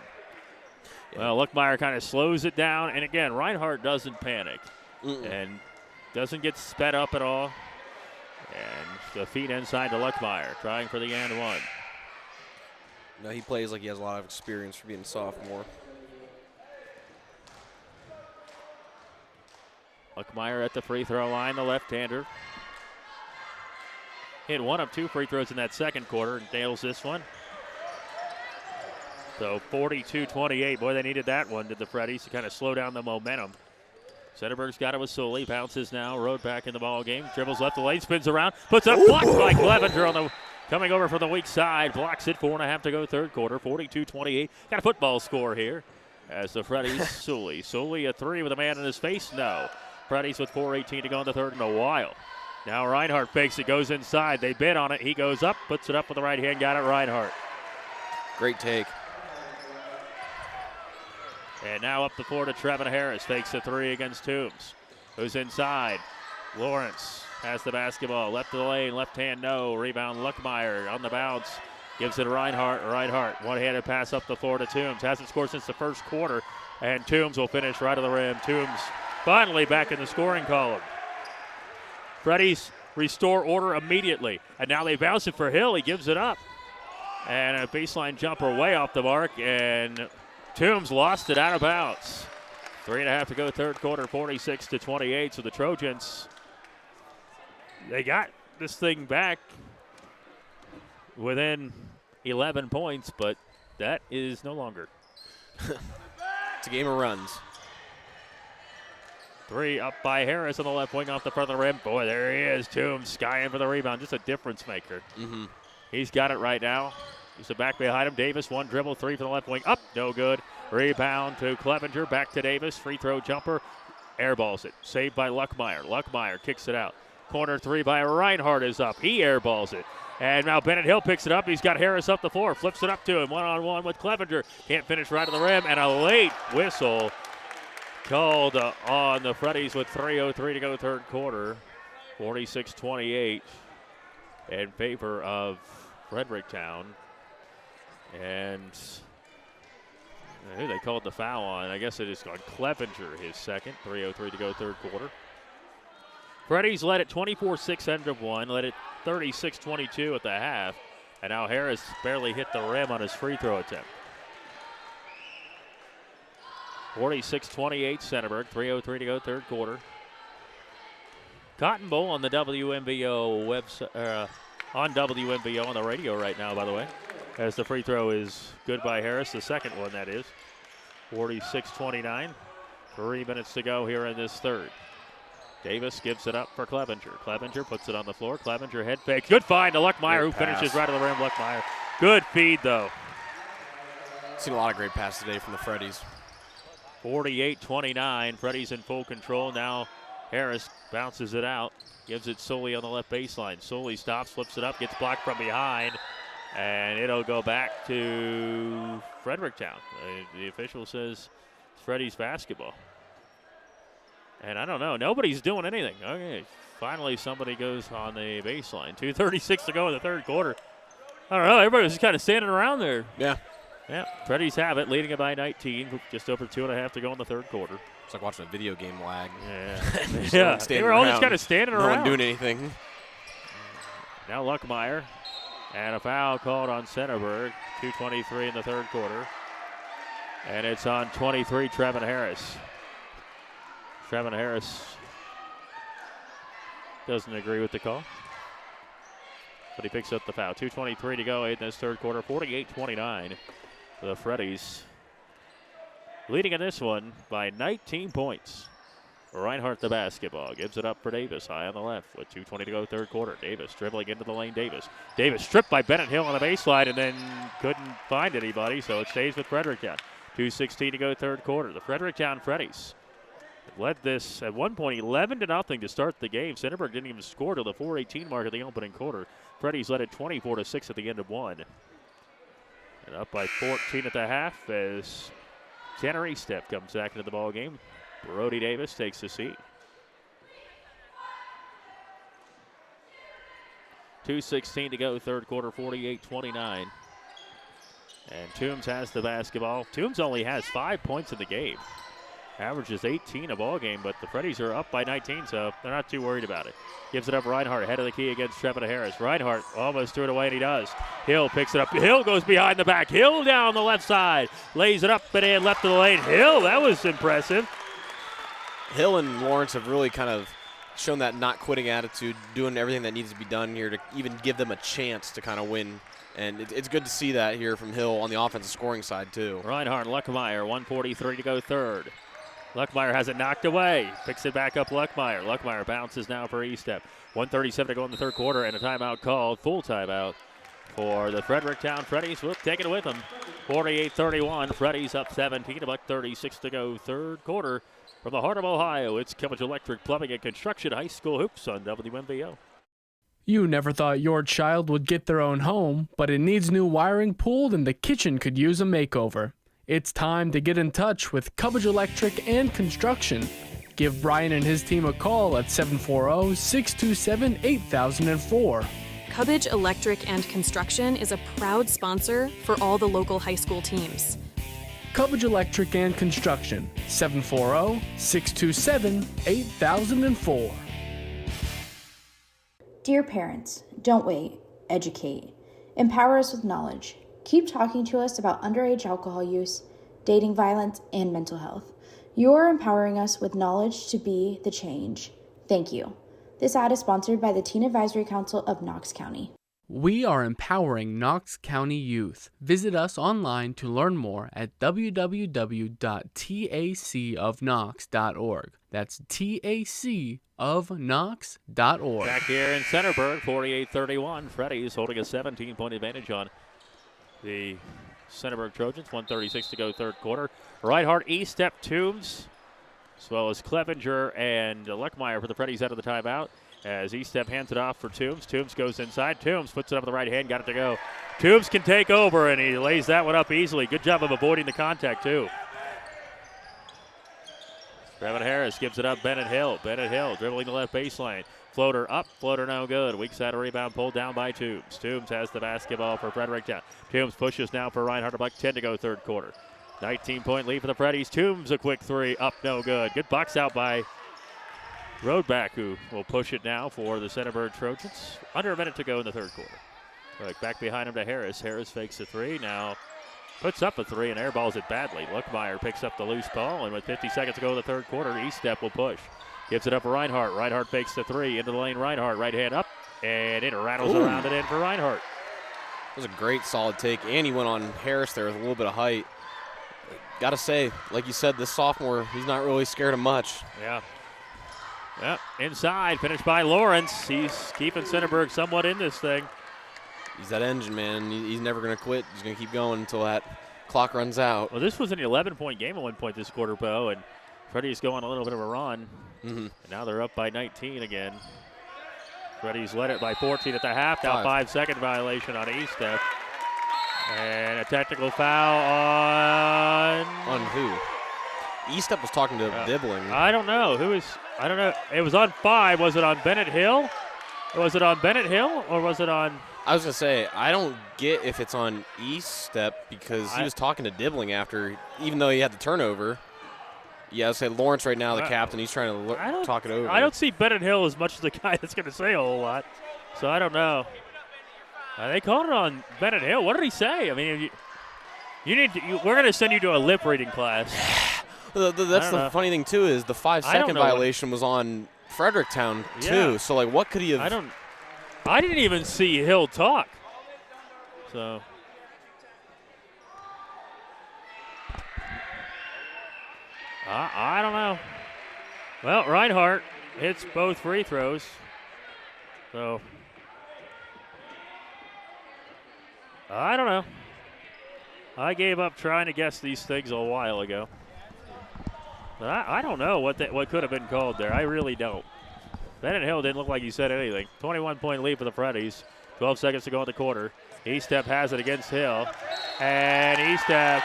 Well, Luckmeyer kind of slows it down, and again, Reinhardt doesn't panic and doesn't get sped up at all. And the feet inside to Luckmeyer, trying for the and one. No, he plays like he has a lot of experience for being a sophomore. Luckmeyer at the free throw line, the left-hander. Hit one of 2 free throws in that second quarter and nails this one. So 42-28. Boy, they needed that one, did the Freddies, to kind of slow down the momentum. Centerburg's got it with Sully. Bounces now. Rode back in the ball game. Dribbles left the lane. Spins around. Puts up. Blocked by Clevenger on the coming over from the weak side. Blocks it. 4.5 to go third quarter. 42-28. Got a football score here as the Freddies. Sully. Sully a three with a man in his face. No. Freddies with 4:18 to go in the third in a while. Now Reinhardt fakes it. Goes inside. They bid on it. He goes up. Puts it up with the right hand. Got it, Reinhardt. Great take. And now up the floor to Trevin Harris. Fakes a three against Toombs. Goes inside. Lawrence has the basketball. Left of the lane. Left hand, no. Rebound, Luckmeyer on the bounce. Gives it to Reinhardt. Reinhardt, one-handed pass up the floor to Toombs. Hasn't scored since the first quarter. And Toombs will finish right of the rim. Toombs finally back in the scoring column. Freddies restore order immediately. And now they bounce it for Hill. He gives it up. And a baseline jumper way off the mark. And Toombs lost it out of bounds. 3.5 to go third quarter, 46-28. So the Trojans, they got this thing back within 11 points, but that is no longer. It's a game of runs. Three up by Harris on the left wing off the front of the rim. Boy, there he is. Toombs skying for the rebound. Just a difference maker. He's got it right now. He's back behind him. Davis, one dribble, three from the left wing. Up, no good. Rebound to Clevenger. Back to Davis. Free throw jumper. Airballs it. Saved by Luckmeyer. Luckmeyer kicks it out. Corner three by Reinhardt is up. He airballs it. And now Bennett Hill picks it up. He's got Harris up the floor. Flips it up to him. One-on-one with Clevenger. Can't finish right of the rim. And a late whistle called on the Freddies with 3:03 to go third quarter. 46-28 in favor of Fredericktown. And who they called the foul on? I guess it is on Clevenger, his second. 3:03 to go third quarter. Freddies led it 24-6 end of one, led it 36-22 at the half. And now Harris barely hit the rim on his free throw attempt. 46-28 Centerburg, 3:03 to go third quarter. Cotton Bowl on the WMVO website, on WMVO on the radio right now, by the way, as the free throw is good by Harris, the second one that is. 46-29, 3 minutes to go here in this third. Davis gives it up for Clevenger. Clevenger puts it on the floor. Clevenger head fake. Good find to Luckmeyer, who finishes right of the rim. Luckmeyer. Good feed, though. Seen a lot of great passes today from the Freddies. 48-29. Freddies in full control. Now Harris bounces it out. Gives it Sully on the left baseline. Sully stops, flips it up, gets blocked from behind. And it'll go back to Fredericktown. The official says it's Freddies basketball. And I don't know. Nobody's doing anything. Okay. Finally, somebody goes on the baseline. 2:36 to go in the third quarter. I don't know. Everybody was just kind of standing around there. Yeah. Yeah, Freddy's have it, leading it by 19. Just over 2.5 to go in the third quarter. It's like watching a video game lag. Yeah, yeah. They were all just kind of standing no around. one doing anything. Now Luckmeyer, and a foul called on Centerburg. 2:23 in the third quarter. And it's on 23, Trevin Harris. Trevin Harris doesn't agree with the call, but he picks up the foul. 2:23 to go in this third quarter. 48-29 for the Freddies. Leading in this one by 19 points. Reinhardt the basketball. Gives it up for Davis. High on the left with 2:20 to go third quarter. Davis dribbling into the lane. Davis stripped by Bennett Hill on the baseline and then couldn't find anybody, so it stays with Fredericktown. 2:16 to go third quarter. The Fredericktown Freddies led this at one point 11-0 to start the game. Centerburg didn't even score till the 4:18 mark of the opening quarter. Freddies led it 24-6 at the end of one. And up by 14 at the half as Tanner Estep comes back into the ball game. Brody Davis takes the seat. 2:16 to go third quarter, 48-29. And Toombs has the basketball. Toombs only has 5 points in the game. Averages 18 a ball game, but the Freddies are up by 19, so they're not too worried about it. Gives it up Reinhardt, head of the key against Trevin Harris. Reinhardt almost threw it away, and he does. Hill picks it up. Hill goes behind the back. Hill down the left side. Lays it up and in, left of the lane. Hill, that was impressive. Hill and Lawrence have really kind of shown that not quitting attitude, doing everything that needs to be done here to even give them a chance to kind of win. And it's good to see that here from Hill on the offensive scoring side, too. Reinhardt, Luckmeyer, 1:43 to go third. Luckmeyer has it knocked away. Picks it back up Luckmeyer. Luckmeyer bounces now for Estep. 1:37 to go in the third quarter and a timeout called, full timeout for the Fredericktown Freddies. We'll take it with them. 48-31. Freddies up 17, about 36 to go third quarter. From the heart of Ohio, it's Cubbage Electric Plumbing and Construction High School Hoops on WMVO. You never thought your child would get their own home, but it needs new wiring pulled and the kitchen could use a makeover. It's time to get in touch with Cubbage Electric and Construction. Give Brian and his team a call at 740-627-8004. Cubbage Electric and Construction is a proud sponsor for all the local high school teams. Cubbage Electric and Construction, 740-627-8004. Dear parents, don't wait, educate. Empower us with knowledge. Keep talking to us about underage alcohol use, dating violence, and mental health. You are empowering us with knowledge to be the change. Thank you. This ad is sponsored by the Teen Advisory Council of Knox County. We are empowering Knox County youth. Visit us online to learn more at www.tacofknox.org. That's tacofknox.org. Back here in Centerburg, 48-31. Freddies holding a 17-point advantage on the Centerburg Trojans. 1:36 to go third quarter. Reinhardt, Estep, Toombs, as well as Clevenger and Luckmeyer for the Freddies out of the timeout. As Estep hands it off for Toombs. Toombs goes inside. Toombs puts it up with the right hand, got it to go. Toombs can take over, and he lays that one up easily. Good job of avoiding the contact, too. Trevin Harris gives it up. Bennett Hill. Bennett Hill dribbling the left baseline. Floater up, floater no good. Weak side rebound pulled down by Toombs. Toombs has the basketball for Fredericktown. Toombs pushes now for Reinhardt. About 10 to go third quarter. 19-point lead for the Freddies. Toombs a quick three. Up, no good. Good box out by Roadback, who will push it now for the Centerburg Trojans. Under a minute to go in the third quarter. Right, back behind him to Harris. Harris fakes a three. Now puts up a three and airballs it badly. Luckmeyer picks up the loose ball, and with 50 seconds to go in the third quarter, Estep will push. Gives it up for Reinhardt. Reinhardt fakes the three. Into the lane, Reinhardt. Right hand up, and it rattles around it in for Reinhardt. That was a great solid take, and he went on Harris there with a little bit of height. Got to say, like you said, this sophomore, he's not really scared of much. Yeah. Yep, inside, finished by Lawrence. He's keeping Centerburg somewhat in this thing. He's that engine, man. He's never going to quit. He's going to keep going until that clock runs out. Well, this was an 11-point game at one point this quarter, Bo, and Freddie's going a little bit of a run. And now they're up by 19 again. Freddie's led it by 14 at the half. Now 5-second violation on Estep. And a technical foul on... On who? Estep was talking to Dibbling. I don't know. I don't know. It was on 5. Was it on Bennett Hill? Was it on Bennett Hill or was it on... I was going to say, I don't get if it's on E-step because he was talking to Dibbling after, even though he had the turnover. Yeah, I'll say Lawrence right now, the captain, he's trying to talk it over. I don't see Bennett Hill as much as the guy that's going to say a whole lot, so I don't know. They called it on Bennett Hill. What did he say? I mean, we're going to send you to a lip reading class. That's the funny thing, too, is the 5-second violation was on Fredericktown, too. So, like, what could he have? I didn't even see Hill talk. So. I don't know. Well, Reinhardt hits both free throws. So. I don't know. I gave up trying to guess these things a while ago. But I don't know what could have been called there. I really don't. Bennett Hill didn't look like he said anything. 21-point lead for the Freddies. 12 seconds to go in the quarter. E-step has it against Hill. And E-step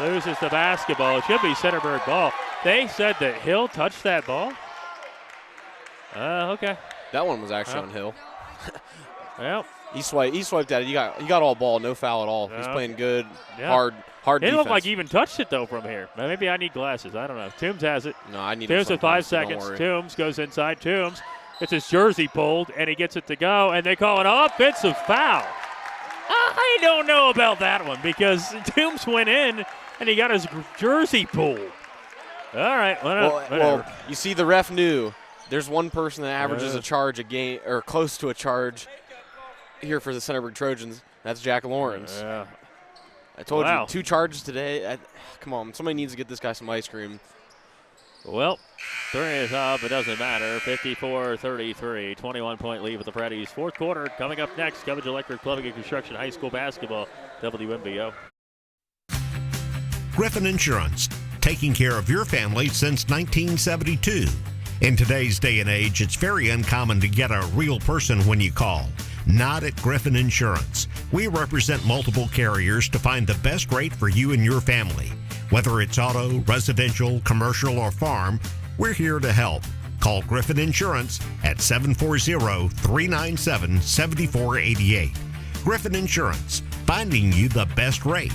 loses the basketball. It should be Centerburg ball. They said that Hill touched that ball? Okay. That one was actually on Hill. Well. He swiped at it. You got all ball, no foul at all. He's playing good, hard defense. It looked like he even touched it, though, from here. Maybe I need glasses. I don't know. Toombs has it. No, I need Toombs with 5 seconds. Toombs goes inside. Toombs gets his jersey pulled, and he gets it to go, and they call an offensive foul. I don't know about that one because Toombs went in, and he got his jersey pulled. All right, whatever. Well, you see, the ref knew. There's one person that averages a charge a game, or close to a charge here for the Centerburg Trojans. That's Jack Lawrence. Yeah. I told you, 2 charges today. Come on, somebody needs to get this guy some ice cream. Well, 3 is up. It doesn't matter. 54-33, 21-point lead with the Freddies. Fourth quarter coming up next. Cubbage Electric Plumbing and Construction High School Basketball, WMBO. Griffin Insurance, taking care of your family since 1972. In today's day and age, it's very uncommon to get a real person when you call. Not at Griffin Insurance. We represent multiple carriers to find the best rate for you and your family. Whether it's auto, residential, commercial, or farm, we're here to help. Call Griffin Insurance at 740-397-7488. Griffin Insurance, finding you the best rate.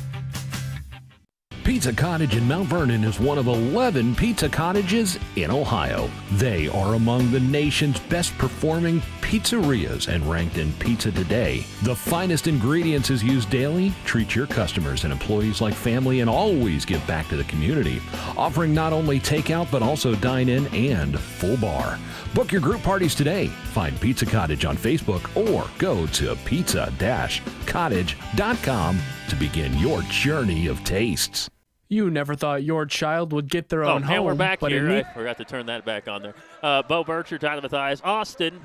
Pizza Cottage in Mount Vernon is one of 11 pizza cottages in Ohio. They are among the nation's best performing pizzerias and ranked in Pizza Today. The finest ingredients is used daily. Treat your customers and employees like family and always give back to the community. Offering not only takeout but also dine-in and full bar. Book your group parties today. Find Pizza Cottage on Facebook or go to pizza-cottage.com to begin your journey of tastes. You never thought your child would get their own home. And we're back but here. I forgot to turn that back on there. Bo Bircher, Tyler Mathias. Austin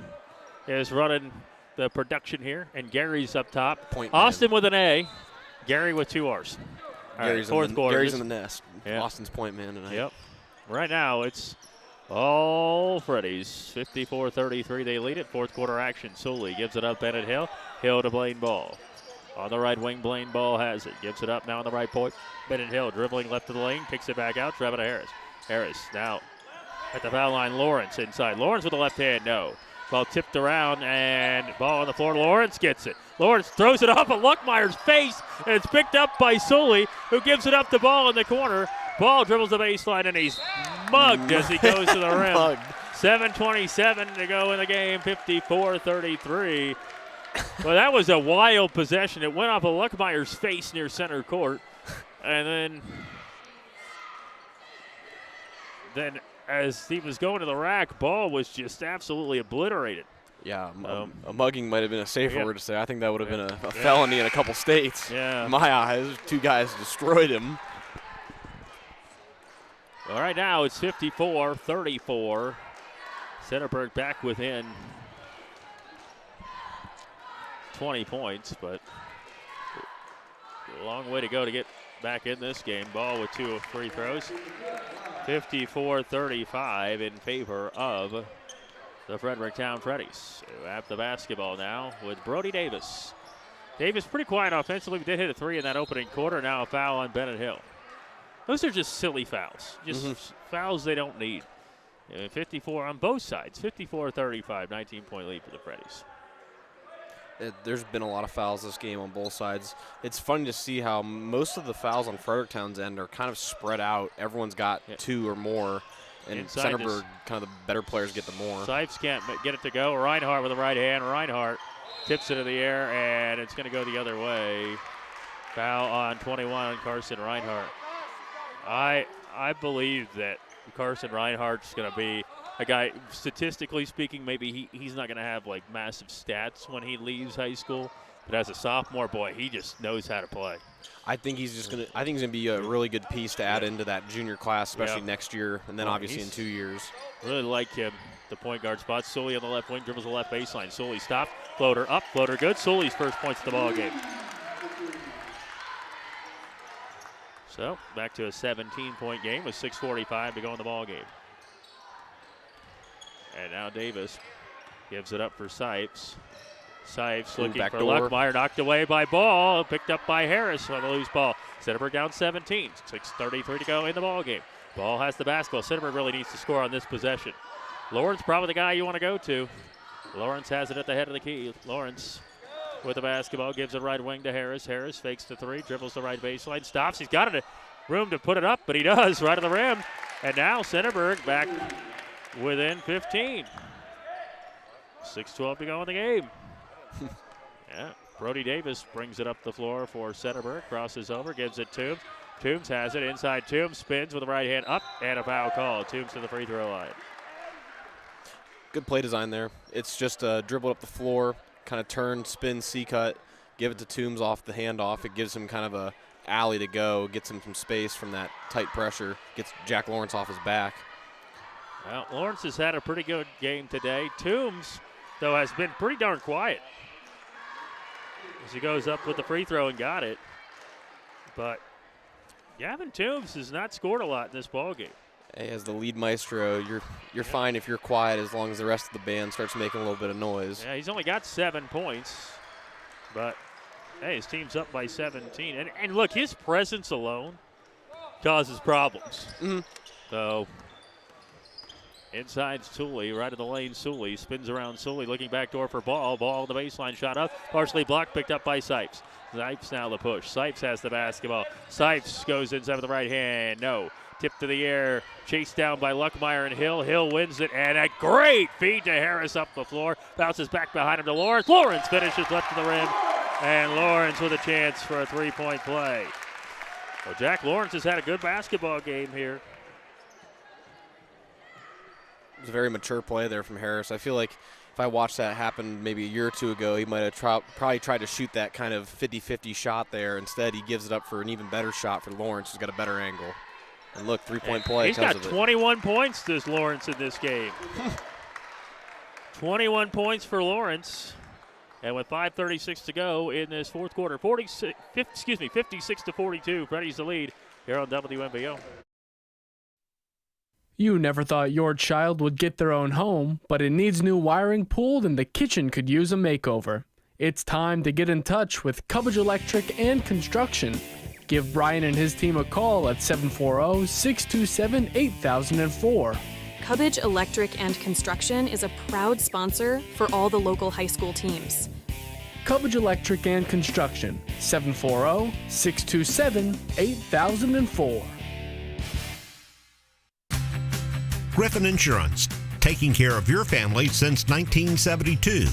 is running the production here, and Gary's up top. Austin with an A, Gary with 2 R's. Gary's fourth quarter. Gary's in the nest. Yeah. Austin's point man tonight. Yep. Right now it's all Freddies. 54-33, they lead it. Fourth quarter action. Sully gives it up. Bennett Hill. Hill to Blaine Ball. On the right wing, Blaine Ball has it. Gives it up now on the right point. Bennett Hill dribbling left of the lane. Kicks it back out. Trevor to Harris. Harris now at the foul line. Lawrence inside. Lawrence with the left hand. No. Ball tipped around and ball on the floor. Lawrence gets it. Lawrence throws it off of Luckmeyer's face, and it's picked up by Sully, who gives it up the ball in the corner. Ball dribbles the baseline, and he's mugged as he goes to the rim. 7:27 to go in the game. 54-33. Well, that was a wild possession. It went off of Luckmeyer's face near center court. And then as he was going to the rack, Ball was just absolutely obliterated. Yeah, a mugging might have been a safer word to say. I think that would have been a felony in a couple states. Yeah. In my eyes, 2 guys destroyed him. All right, now it's 54-34. Centerburg back within 20 points, but a long way to go to get back in this game. Ball with 2 free throws. 54-35 in favor of the Fredericktown Freddies. At the basketball now with Brody Davis. Davis pretty quiet offensively. We did hit a 3 in that opening quarter. Now a foul on Bennett Hill. Those are just silly fouls. Just fouls they don't need. 54 on both sides. 54-35, 19-point lead for the Freddies. There's been a lot of fouls this game on both sides. It's funny to see how most of the fouls on Fredericktown's end are kind of spread out. Everyone's got 2 or more, and Centerburg, kind of the better players get the more. Sipes can't get it to go. Reinhardt with the right hand. Reinhardt tips it in the air, and it's going to go the other way. Foul on 21, Carson Reinhardt. I believe that Carson Reinhardt's going to be a guy, statistically speaking, maybe he's not going to have like massive stats when he leaves high school, but as a sophomore, boy, he just knows how to play. I think he's going to be a really good piece to add into that junior class, especially next year, and then obviously in 2 years. Really like him, the point guard spot. Sully on the left wing, dribbles the left baseline. Sully stopped, floater up, floater good. Sully's first points of the ball game. So back to a 17-point game with 6:45 to go in the ball game. And now Davis gives it up for Sipes. Sipes looking for Luckmeyer, knocked away by Ball, picked up by Harris on the loose ball. Centerburg down 17, 6:33 to go in the ball game. Ball has the basketball. Centerburg really needs to score on this possession. Lawrence probably the guy you want to go to. Lawrence has it at the head of the key. Lawrence with the basketball, gives it right wing to Harris. Harris fakes the 3, dribbles the right baseline, stops. He's got room to put it up, but he does right of the rim. And now Centerburg back within 15. 6:12 to go in the game. Yeah, Brody Davis brings it up the floor for Centerburg. Crosses over, gives it Toombs. Toombs has it inside. Toombs spins with the right hand up, and a foul call. Toombs to the free throw line. Good play design there. It's just dribbled up the floor, kind of turn, spin, C-cut, give it to Toombs off the handoff. It gives him kind of a alley to go, gets him some space from that tight pressure, gets Jack Lawrence off his back. Well, Lawrence has had a pretty good game today. Toombs, though, has been pretty darn quiet as he goes up with the free throw and got it. But Gavin Toombs has not scored a lot in this ballgame. Hey, as the lead maestro, you're fine if you're quiet as long as the rest of the band starts making a little bit of noise. Yeah, he's only got 7 points, but hey, his team's up by 17. And look, his presence alone causes problems. Mm-hmm. So inside Sully, right of the lane. Sully spins around. Sully looking backdoor for Ball. Ball on the baseline, shot up, partially blocked, picked up by Sipes. Sipes now the push. Sipes has the basketball. Sipes goes inside with the right hand. No. Tipped to the air, chased down by Luckmeyer and Hill. Hill wins it, and a great feed to Harris up the floor. Bounces back behind him to Lawrence. Lawrence finishes left to the rim, and Lawrence with a chance for a 3-point play. Well, Jack Lawrence has had a good basketball game here. It was a very mature play there from Harris. I feel like if I watched that happen maybe a year or two ago, he might have probably tried to shoot that kind of 50-50 shot there. Instead, he gives it up for an even better shot for Lawrence, who's got a better angle. And look, 3-point play. He's got 21 points, this Lawrence, in this game. 21 points for Lawrence. And with 5:36 to go in this fourth quarter, 56-42. Freddie's the lead here on WMBO. You never thought your child would get their own home, but it needs new wiring pulled and the kitchen could use a makeover. It's time to get in touch with Cubbage Electric and Construction. Give Brian and his team a call at 740-627-8004. Cubbage Electric and Construction is a proud sponsor for all the local high school teams. Cubbage Electric and Construction, 740-627-8004. Griffin Insurance, taking care of your family since 1972.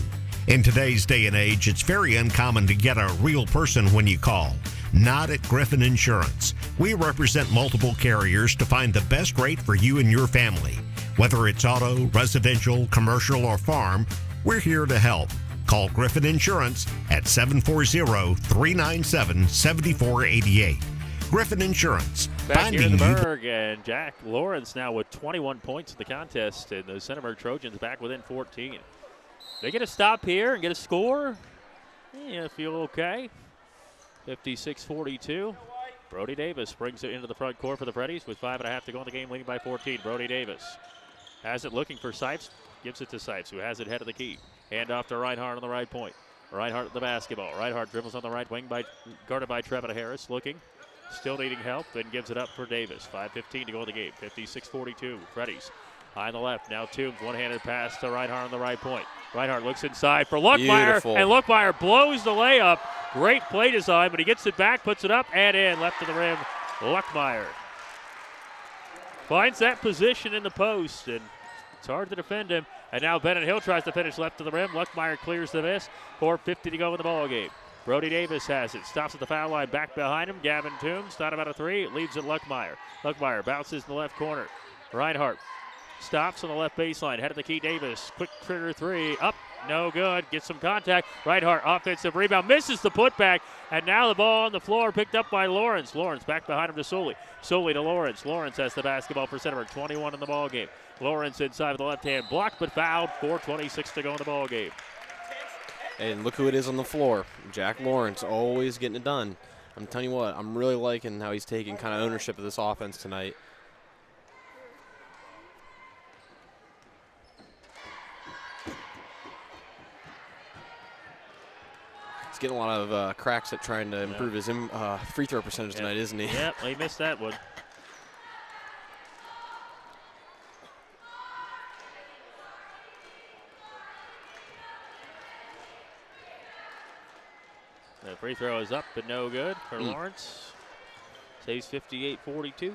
In today's day and age, it's very uncommon to get a real person when you call. Not at Griffin Insurance. We represent multiple carriers to find the best rate for you and your family. Whether it's auto, residential, commercial, or farm, we're here to help. Call Griffin Insurance at 740-397-7488. Griffin Insurance. Back here in the Berg, and Jack Lawrence now with 21 points in the contest, and the Centerburg Trojans back within 14. They get a stop here and get a score. Yeah, feel okay. 56-42. Brody Davis brings it into the front court for the Freddies with 5.5 to go in the game, leading by 14. Brody Davis has it looking for Sipes, gives it to Sipes, who has it head of the key. Hand off to Reinhardt on the right point. Reinhardt with the basketball. Reinhardt dribbles on the right wing, guarded by Trevin Harris, looking, still needing help, then gives it up for Davis. 5:15 to go in the game. 56-42. Freddies High on the left. Now Toombs, one-handed pass to Reinhardt on the right point. Reinhardt looks inside for Luckmeyer, Beautiful. and Luckmeyer blows the layup. Great play design, but he gets it back, puts it up and in, left of the rim. Luckmeyer finds that position in the post, and it's hard to defend him. And now Bennett Hill tries to finish left of the rim. Luckmeyer clears the miss. 4:50 to go in the ball game. Brody Davis has it. Stops at the foul line. Back behind him. Gavin Toombs. Thought about a three. Leaves it Luckmeyer. Luckmeyer bounces in the left corner. Reinhardt stops on the left baseline. Head of the key. Davis. Quick trigger three. Up. No good. Gets some contact. Reinhardt offensive rebound. Misses the putback. And now the ball on the floor picked up by Lawrence. Lawrence back behind him to Sully. Sully to Lawrence. Lawrence has the basketball for Centerburg. 21 in the ball game. Lawrence inside with the left hand. Blocked but fouled. 4:26 to go in the ball game. And look who it is on the floor. Jack Lawrence, always getting it done. I'm telling you what, I'm really liking how he's taking kind of ownership of this offense tonight. He's getting a lot of cracks at trying to improve his free throw percentage tonight, isn't he? Yep, he missed that one. The free throw is up but no good for Lawrence. Saves 58-42.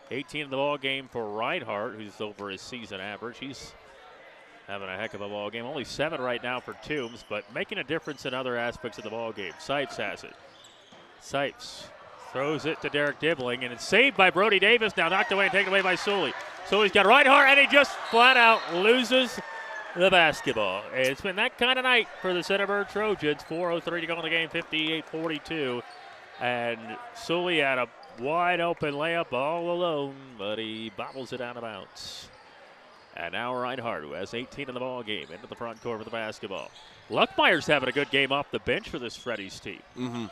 18 in the ball game for Reinhardt, who's over his season average. He's having a heck of a ball game. Only 7 right now for Toombs, but making a difference in other aspects of the ball game. Sipes has it. Sipes throws it to Derek Dibbling, and it's saved by Brody Davis. Now knocked away and taken away by Sully. Sully's got Reinhardt, and he just flat out loses the basketball. It's been that kind of night for the Centerburg Trojans. 4:03 to go in the game, 58-42. And Sully had a wide open layup all alone, but he bobbles it out of bounds. And now Reinhardt, who has 18 in the ball game, into the front court with the basketball. Luckmeyer's having a good game off the bench for this Freddy's team. And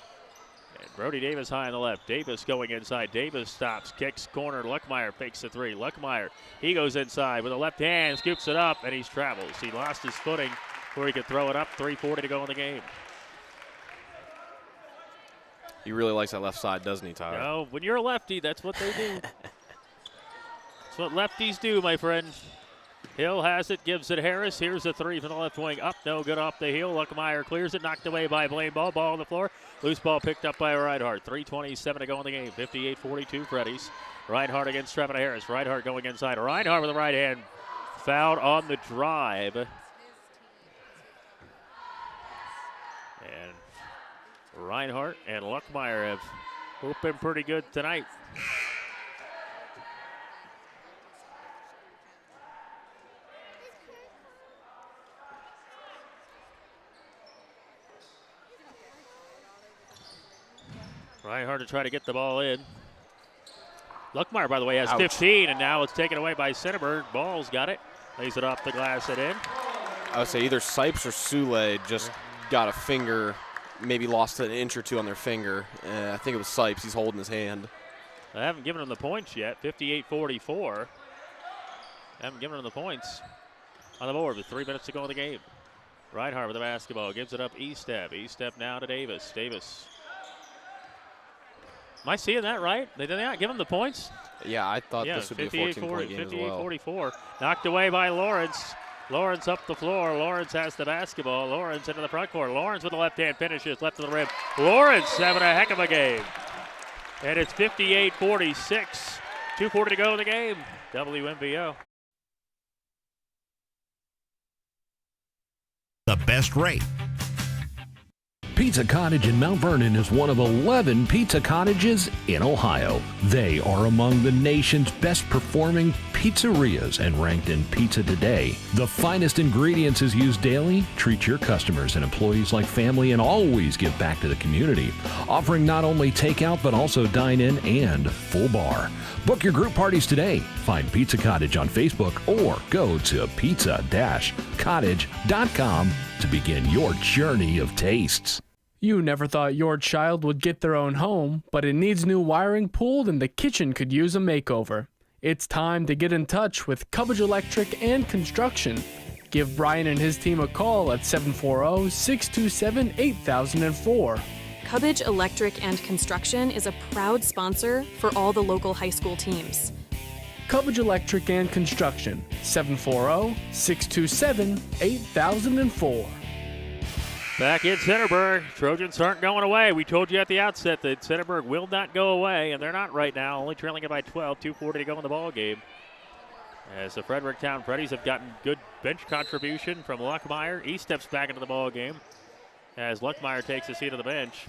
Brody Davis high on the left. Davis going inside. Davis stops, kicks corner. Luckmeyer fakes the three. Luckmeyer, he goes inside with a left hand, scoops it up, and he travels. He lost his footing where he could throw it up. 3:40 to go in the game. He really likes that left side, doesn't he, Tyler? No, when you're a lefty, that's what they do. That's what lefties do, my friend. Hill has it, gives it Harris. Here's a three from the left wing. Up, no good off the heel. Luckmeyer clears it, knocked away by Blaine Ball. Ball on the floor. Loose ball picked up by Reinhardt. 3:27 to go in the game. 58-42 Freddy's. Reinhardt against Trevin Harris. Reinhardt going inside. Reinhardt with the right hand. Fouled on the drive. And Reinhardt and Luckmeyer have both been pretty good tonight. Reinhardt to try to get the ball in. Luckmeyer, by the way, has 15, and now it's taken away by Centerburg. Ball's got it. Lays it off the glass and in. I would say either Sipes or Sule just got a finger, maybe lost an inch or two on their finger. I think it was Sipes. He's holding his hand. I haven't given him the points yet. 58-44. Haven't given him the points on the board with 3 minutes to go in the game. Reinhardt with the basketball. Gives it up Estep. Estep now to Davis. Davis. Am I seeing that right? Did they not give him the points? Yeah, I thought this would be a 14-point game as well. 58-44. Knocked away by Lawrence. Lawrence up the floor. Lawrence has the basketball. Lawrence into the front court. Lawrence with the left hand finishes. Left of the rim. Lawrence having a heck of a game. And it's 58-46. 2:40 to go in the game. WMVO. The best rate. Pizza Cottage in Mount Vernon is one of 11 pizza cottages in Ohio. They are among the nation's best performing pizzerias and ranked in Pizza Today. The finest ingredients is used daily. Treat your customers and employees like family and always give back to the community. Offering not only takeout but also dine-in and full bar. Book your group parties today. Find Pizza Cottage on Facebook or go to pizza-cottage.com to begin your journey of tastes. You never thought your child would get their own home, but it needs new wiring pulled and the kitchen could use a makeover. It's time to get in touch with Cubbage Electric and Construction. Give Brian and his team a call at 740-627-8004. Cubbage Electric and Construction is a proud sponsor for all the local high school teams. Cubbage Electric and Construction, 740-627-8004. Back in Centerburg, Trojans aren't going away. We told you at the outset that Centerburg will not go away, and they're not right now, only trailing it by 12, 2:40 to go in the ball game. As the Fredericktown Freddies have gotten good bench contribution from Luckmeyer. He steps back into the ball game as Luckmeyer takes a seat on the bench.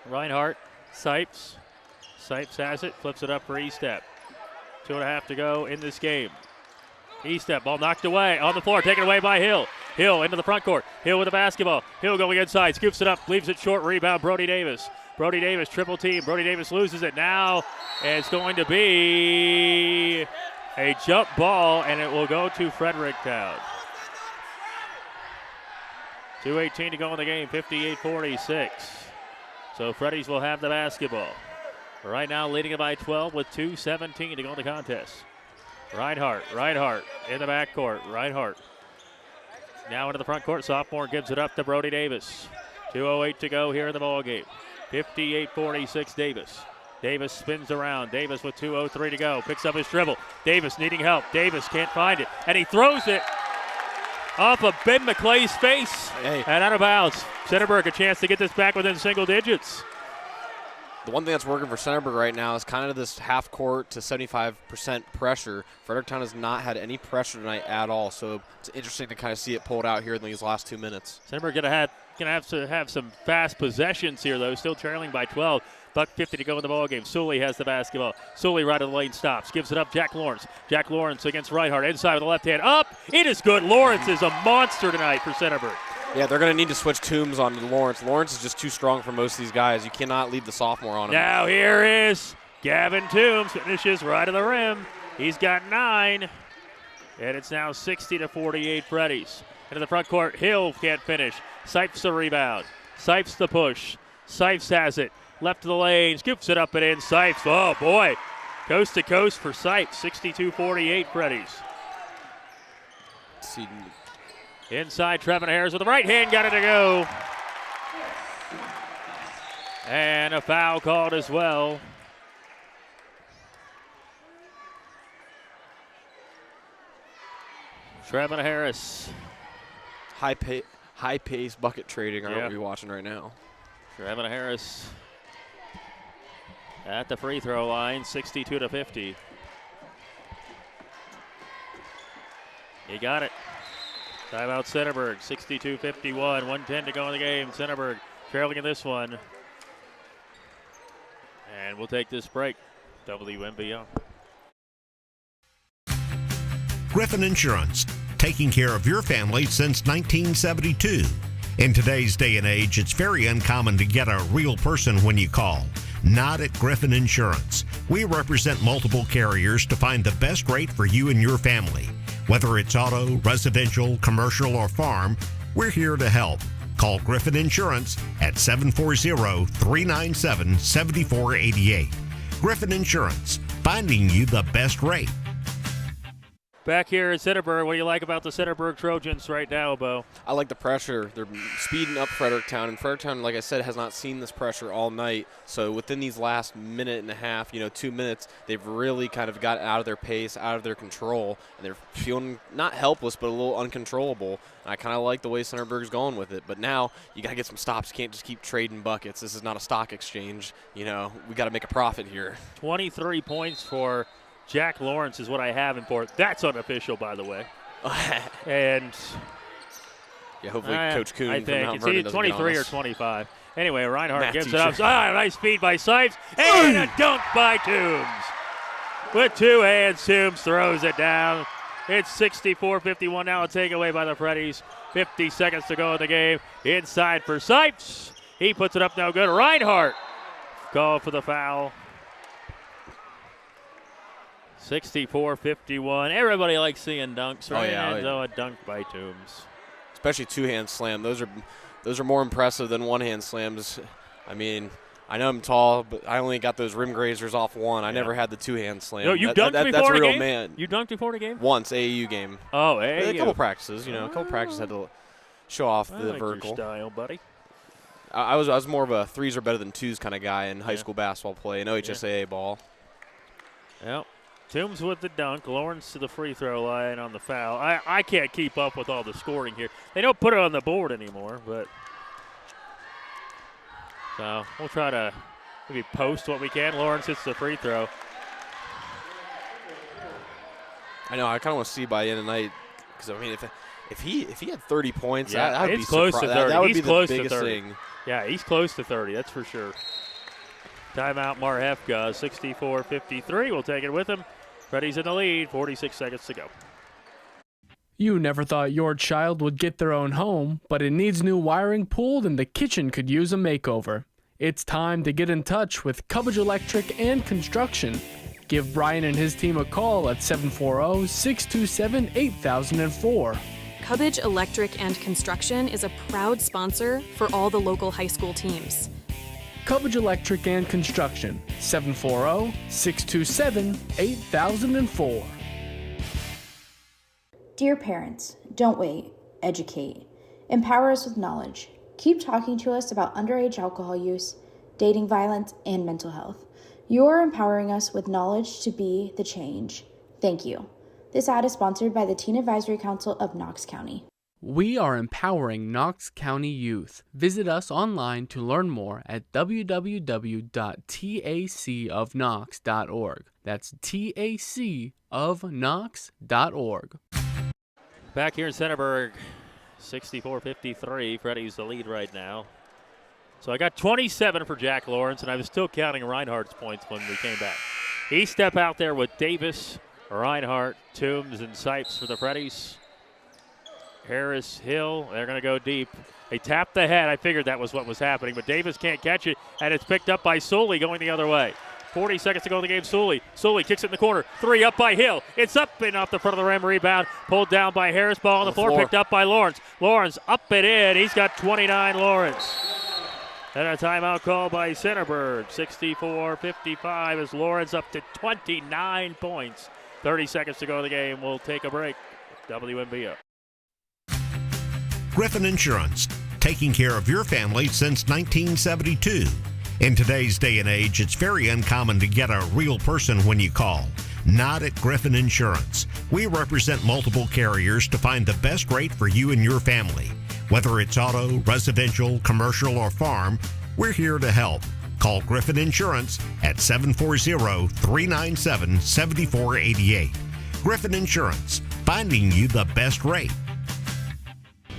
Reinhardt, Sipes. Sipes has it, flips it up for E-Step. 2.5 to go in this game. E-Step, ball knocked away on the floor, taken away by Hill. Hill into the front court. Hill with the basketball. Hill going inside, scoops it up, leaves it short, rebound, Brody Davis. Brody Davis, triple team. Brody Davis loses it now. It's going to be a jump ball, and it will go to Fredericktown. 2:18 to go in the game, 58-46. So Freddies will have the basketball. Right now leading it by 12 with 2:17 to go in the contest. Reinhardt in the backcourt. Reinhardt now into the front court. Sophomore gives it up to Brody Davis. 2:08 to go here in the ball game. 58-46 Davis. Davis spins around. Davis with 2:03 to go. Picks up his dribble. Davis needing help. Davis can't find it. And he throws it off of Ben McClay's face and out of bounds. Centerburg a chance to get this back within single digits. The one thing that's working for Centerburg right now is kind of this half court to 75% pressure. Fredericktown has not had any pressure tonight at all, so it's interesting to kind of see it pulled out here in these last 2 minutes. Centerburg gonna have to have some fast possessions here, though. Still trailing by 12. $1:50 to go in the ball game. Sully has the basketball. Sully right of the lane stops. Gives it up. Jack Lawrence. Jack Lawrence against Reinhardt. Inside with the left hand. Up. It is good. Lawrence is a monster tonight for Centerburg. Yeah, they're going to need to switch Toombs on Lawrence. Lawrence is just too strong for most of these guys. You cannot leave the sophomore on him. Now here is Gavin Toombs. Finishes right of the rim. He's got 9. And it's now 60-48 Freddies. Into the front court. Hill can't finish. Sipes the rebound. Sipes the push. Sipes has it. Left of the lane. Scoops it up and in. Sipes. Oh, boy. Coast to coast for Sipes. 62-48 Freddies. Inside, Trevin Harris with the right hand, got it to go. And a foul called as well. Trevin Harris. High pace bucket trading are what we're watching right now. Trevin Harris at the free throw line, 62-50. He got it. Timeout Centerburg, 62-51, 1:10 to go in the game. Centerburg trailing in this one. And we'll take this break. WMBR. Griffin Insurance, taking care of your family since 1972. In today's day and age, it's very uncommon to get a real person when you call. Not at Griffin Insurance. We represent multiple carriers to find the best rate for you and your family. Whether it's auto, residential, commercial, or farm, we're here to help. Call Griffin Insurance at 740-397-7488. Griffin Insurance, finding you the best rate. Back here at Centerburg, what do you like about the Centerburg Trojans right now, Bo? I like the pressure. They're speeding up Fredericktown, and Fredericktown, like I said, has not seen this pressure all night. So within these last minute and a half, 2 minutes, they've really kind of got out of their pace, out of their control, and they're feeling not helpless, but a little uncontrollable. And I kind of like the way Centerburg's going with it. But now you got to get some stops. You can't just keep trading buckets. This is not a stock exchange. We got to make a profit here. 23 points for Jack Lawrence is what I have him for. That's unofficial, by the way. And yeah, hopefully Coach Kuhn I think it's either 23 or 25. Anyway, Reinhardt gives teacher. it up. Nice feed by Sipes. And a dunk by Toombs. With 2 hands, Toombs throws it down. It's 64-51 now. A takeaway by the Freddies. 50 seconds to go in the game. Inside for Sipes. He puts it up no good. Reinhardt called for the foul. 64-51. Everybody likes seeing dunks, right? A dunk by Toombs. Especially 2-hand slam. Those are more impressive than 1-hand slams. I mean, I know I'm tall, but I only got those rim grazers off one. I never had the 2-hand slam. No, you dunked before that's the real game? man. You dunked before the game? Once, AAU game. Oh, AAU. A couple practices, a couple practices had to show off the like vertical. Your style, buddy. I was more of a 3s are better than 2s kind of guy in high school basketball play and OHSAA ball. Yep. Toombs with the dunk. Lawrence to the free throw line on the foul. I can't keep up with all the scoring here. They don't put it on the board anymore, but so we'll try to maybe post what we can. Lawrence hits the free throw. I know. I kind of want to see by the end of the night because I mean, if he had 30 points, Yeah, I'd be it's close to surprised. 30. That would He's be close the to biggest 30. thing. Yeah, he's close to 30. That's for sure. Timeout, Marhefka, 64-53. We'll take it with him. Freddy's in the lead. 46 seconds to go. You never thought your child would get their own home, but it needs new wiring pulled and the kitchen could use a makeover. It's time to get in touch with Cubbage Electric and Construction. Give Brian and his team a call at 740-627-8004. Cubbage Electric and Construction is a proud sponsor for all the local high school teams. Cubbage Electric and Construction, 740-627-8004. Dear parents, don't wait. Educate. Empower us with knowledge. Keep talking to us about underage alcohol use, dating violence, and mental health. You're empowering us with knowledge to be the change. Thank you. This ad is sponsored by the Teen Advisory Council of Knox County. We are empowering Knox County youth. Visit us online to learn more at www.tacofknox.org. That's tacofknox.org. Back here in Centerburg, 64-53. Freddie's the lead right now. So I got 27 for Jack Lawrence, and I was still counting Reinhardt's points when we came back. He step out there with Davis, Reinhardt, Toombs, and Sipes for the Freddies. Harris, Hill, they're going to go deep. They tapped the head. I figured that was what was happening, but Davis can't catch it, and it's picked up by Sully going the other way. 40 seconds to go in the game. Sully kicks it in the corner. Three up by Hill. It's up and off the front of the rim. Rebound pulled down by Harris. Ball on the floor. Picked up by Lawrence. Lawrence up and in. He's got 29, Lawrence. And a timeout call by Centerburg. 64-55 as Lawrence up to 29 points. 30 seconds to go in the game. We'll take a break. WNBO. Griffin Insurance, taking care of your family since 1972. In today's day and age, it's very uncommon to get a real person when you call. Not at Griffin Insurance. We represent multiple carriers to find the best rate for you and your family. Whether it's auto, residential, commercial, or farm, we're here to help. Call Griffin Insurance at 740-397-7488. Griffin Insurance, finding you the best rate.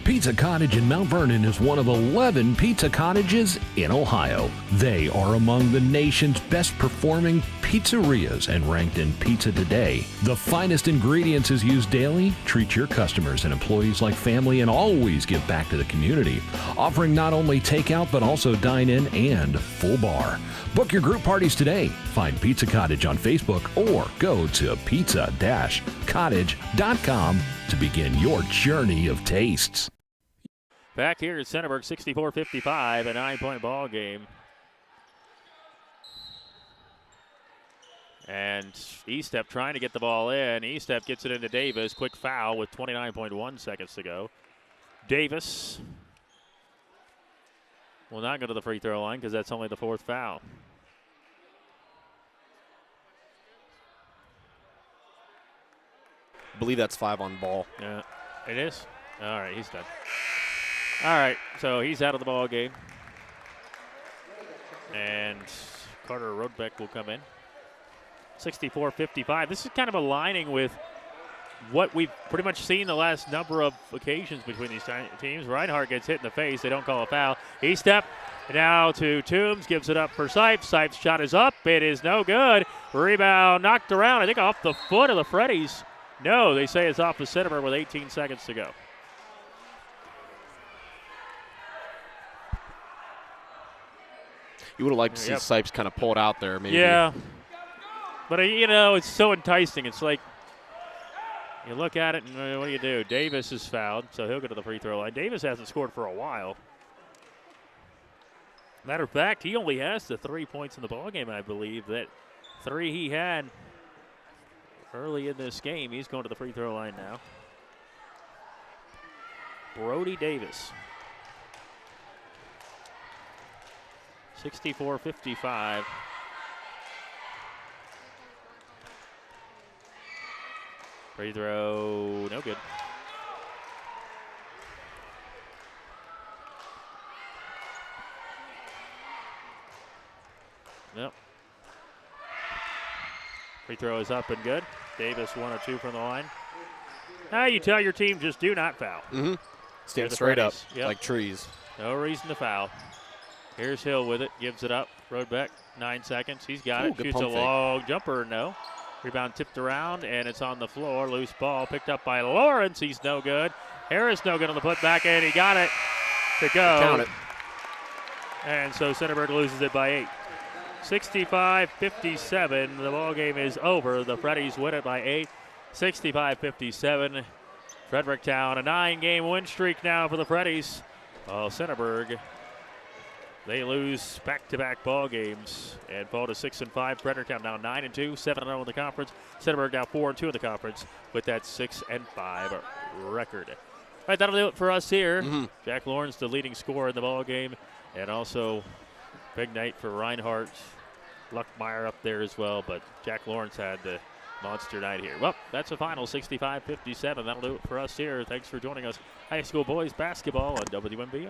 Pizza Cottage in Mount Vernon is one of 11 pizza cottages in Ohio. They are among the nation's best performing pizzerias and ranked in Pizza Today. The finest ingredients is used daily. Treat your customers and employees like family and always give back to the community. Offering not only takeout but also dine-in and full bar. Book your group parties today. Find Pizza Cottage on Facebook or go to pizza-cottage.com to begin your journey of tastes. Back here at Centerburg, 64-55, a 9-point ball game. And Estep trying to get the ball in. Estep gets it into Davis. Quick foul with 29.1 seconds to go. Davis will not go to the free throw line because that's only the fourth foul. I believe that's 5 on ball. Yeah, it is. All right, he's done. All right, so he's out of the ball game. And Carter Rodbeck will come in. 64-55. This is kind of aligning with what we've pretty much seen the last number of occasions between these teams. Reinhardt gets hit in the face. They don't call a foul. Estep now to Toombs. Gives it up for Sipes. Sipes' shot is up. It is no good. Rebound knocked around, I think, off the foot of the Freddies. No, they say it's off the Centerburg with 18 seconds to go. You would have liked to see Sipes kind of pull it out there, maybe. Yeah. But, it's so enticing. It's like you look at it and what do? Davis is fouled, so he'll go to the free throw line. Davis hasn't scored for a while. Matter of fact, he only has the 3 points in the ballgame, I believe. That 3 he had early in this game. He's going to the free throw line now. Brody Davis. 64-55. Free throw, no good. Yep. Free throw is up and good. Davis 1 or 2 from the line. Now you tell your team just do not foul. Mm-hmm. Stand the straight up Freddies. Yep. like trees. No reason to foul. Here's Hill with it, gives it up. Roadbeck, 9 seconds. He's got Ooh, it. good Shoots a pump fake. long jumper, no. Rebound tipped around, and it's on the floor. Loose ball picked up by Lawrence. He's no good. Harris no good on the putback, and he got it to go. Count it. And so Centerburg loses it by 8. 65-57. The ball game is over. The Freddies win it by 8. 65-57. Fredericktown, a 9-game win streak now for the Freddies. While Centerburg, they lose back-to-back ball games and fall to 6-5. Fredericktown now 9-2, 7-0 in the conference. Centerburg now 4-2 in the conference with that 6-5 record. All right, that'll do it for us here. Jack Lawrence, the leading scorer in the ball game, and also big night for Reinhardt. Luckmeyer up there as well, but Jack Lawrence had the monster night here. Well, that's the final, 65-57. That'll do it for us here. Thanks for joining us. High school boys basketball on WMBO.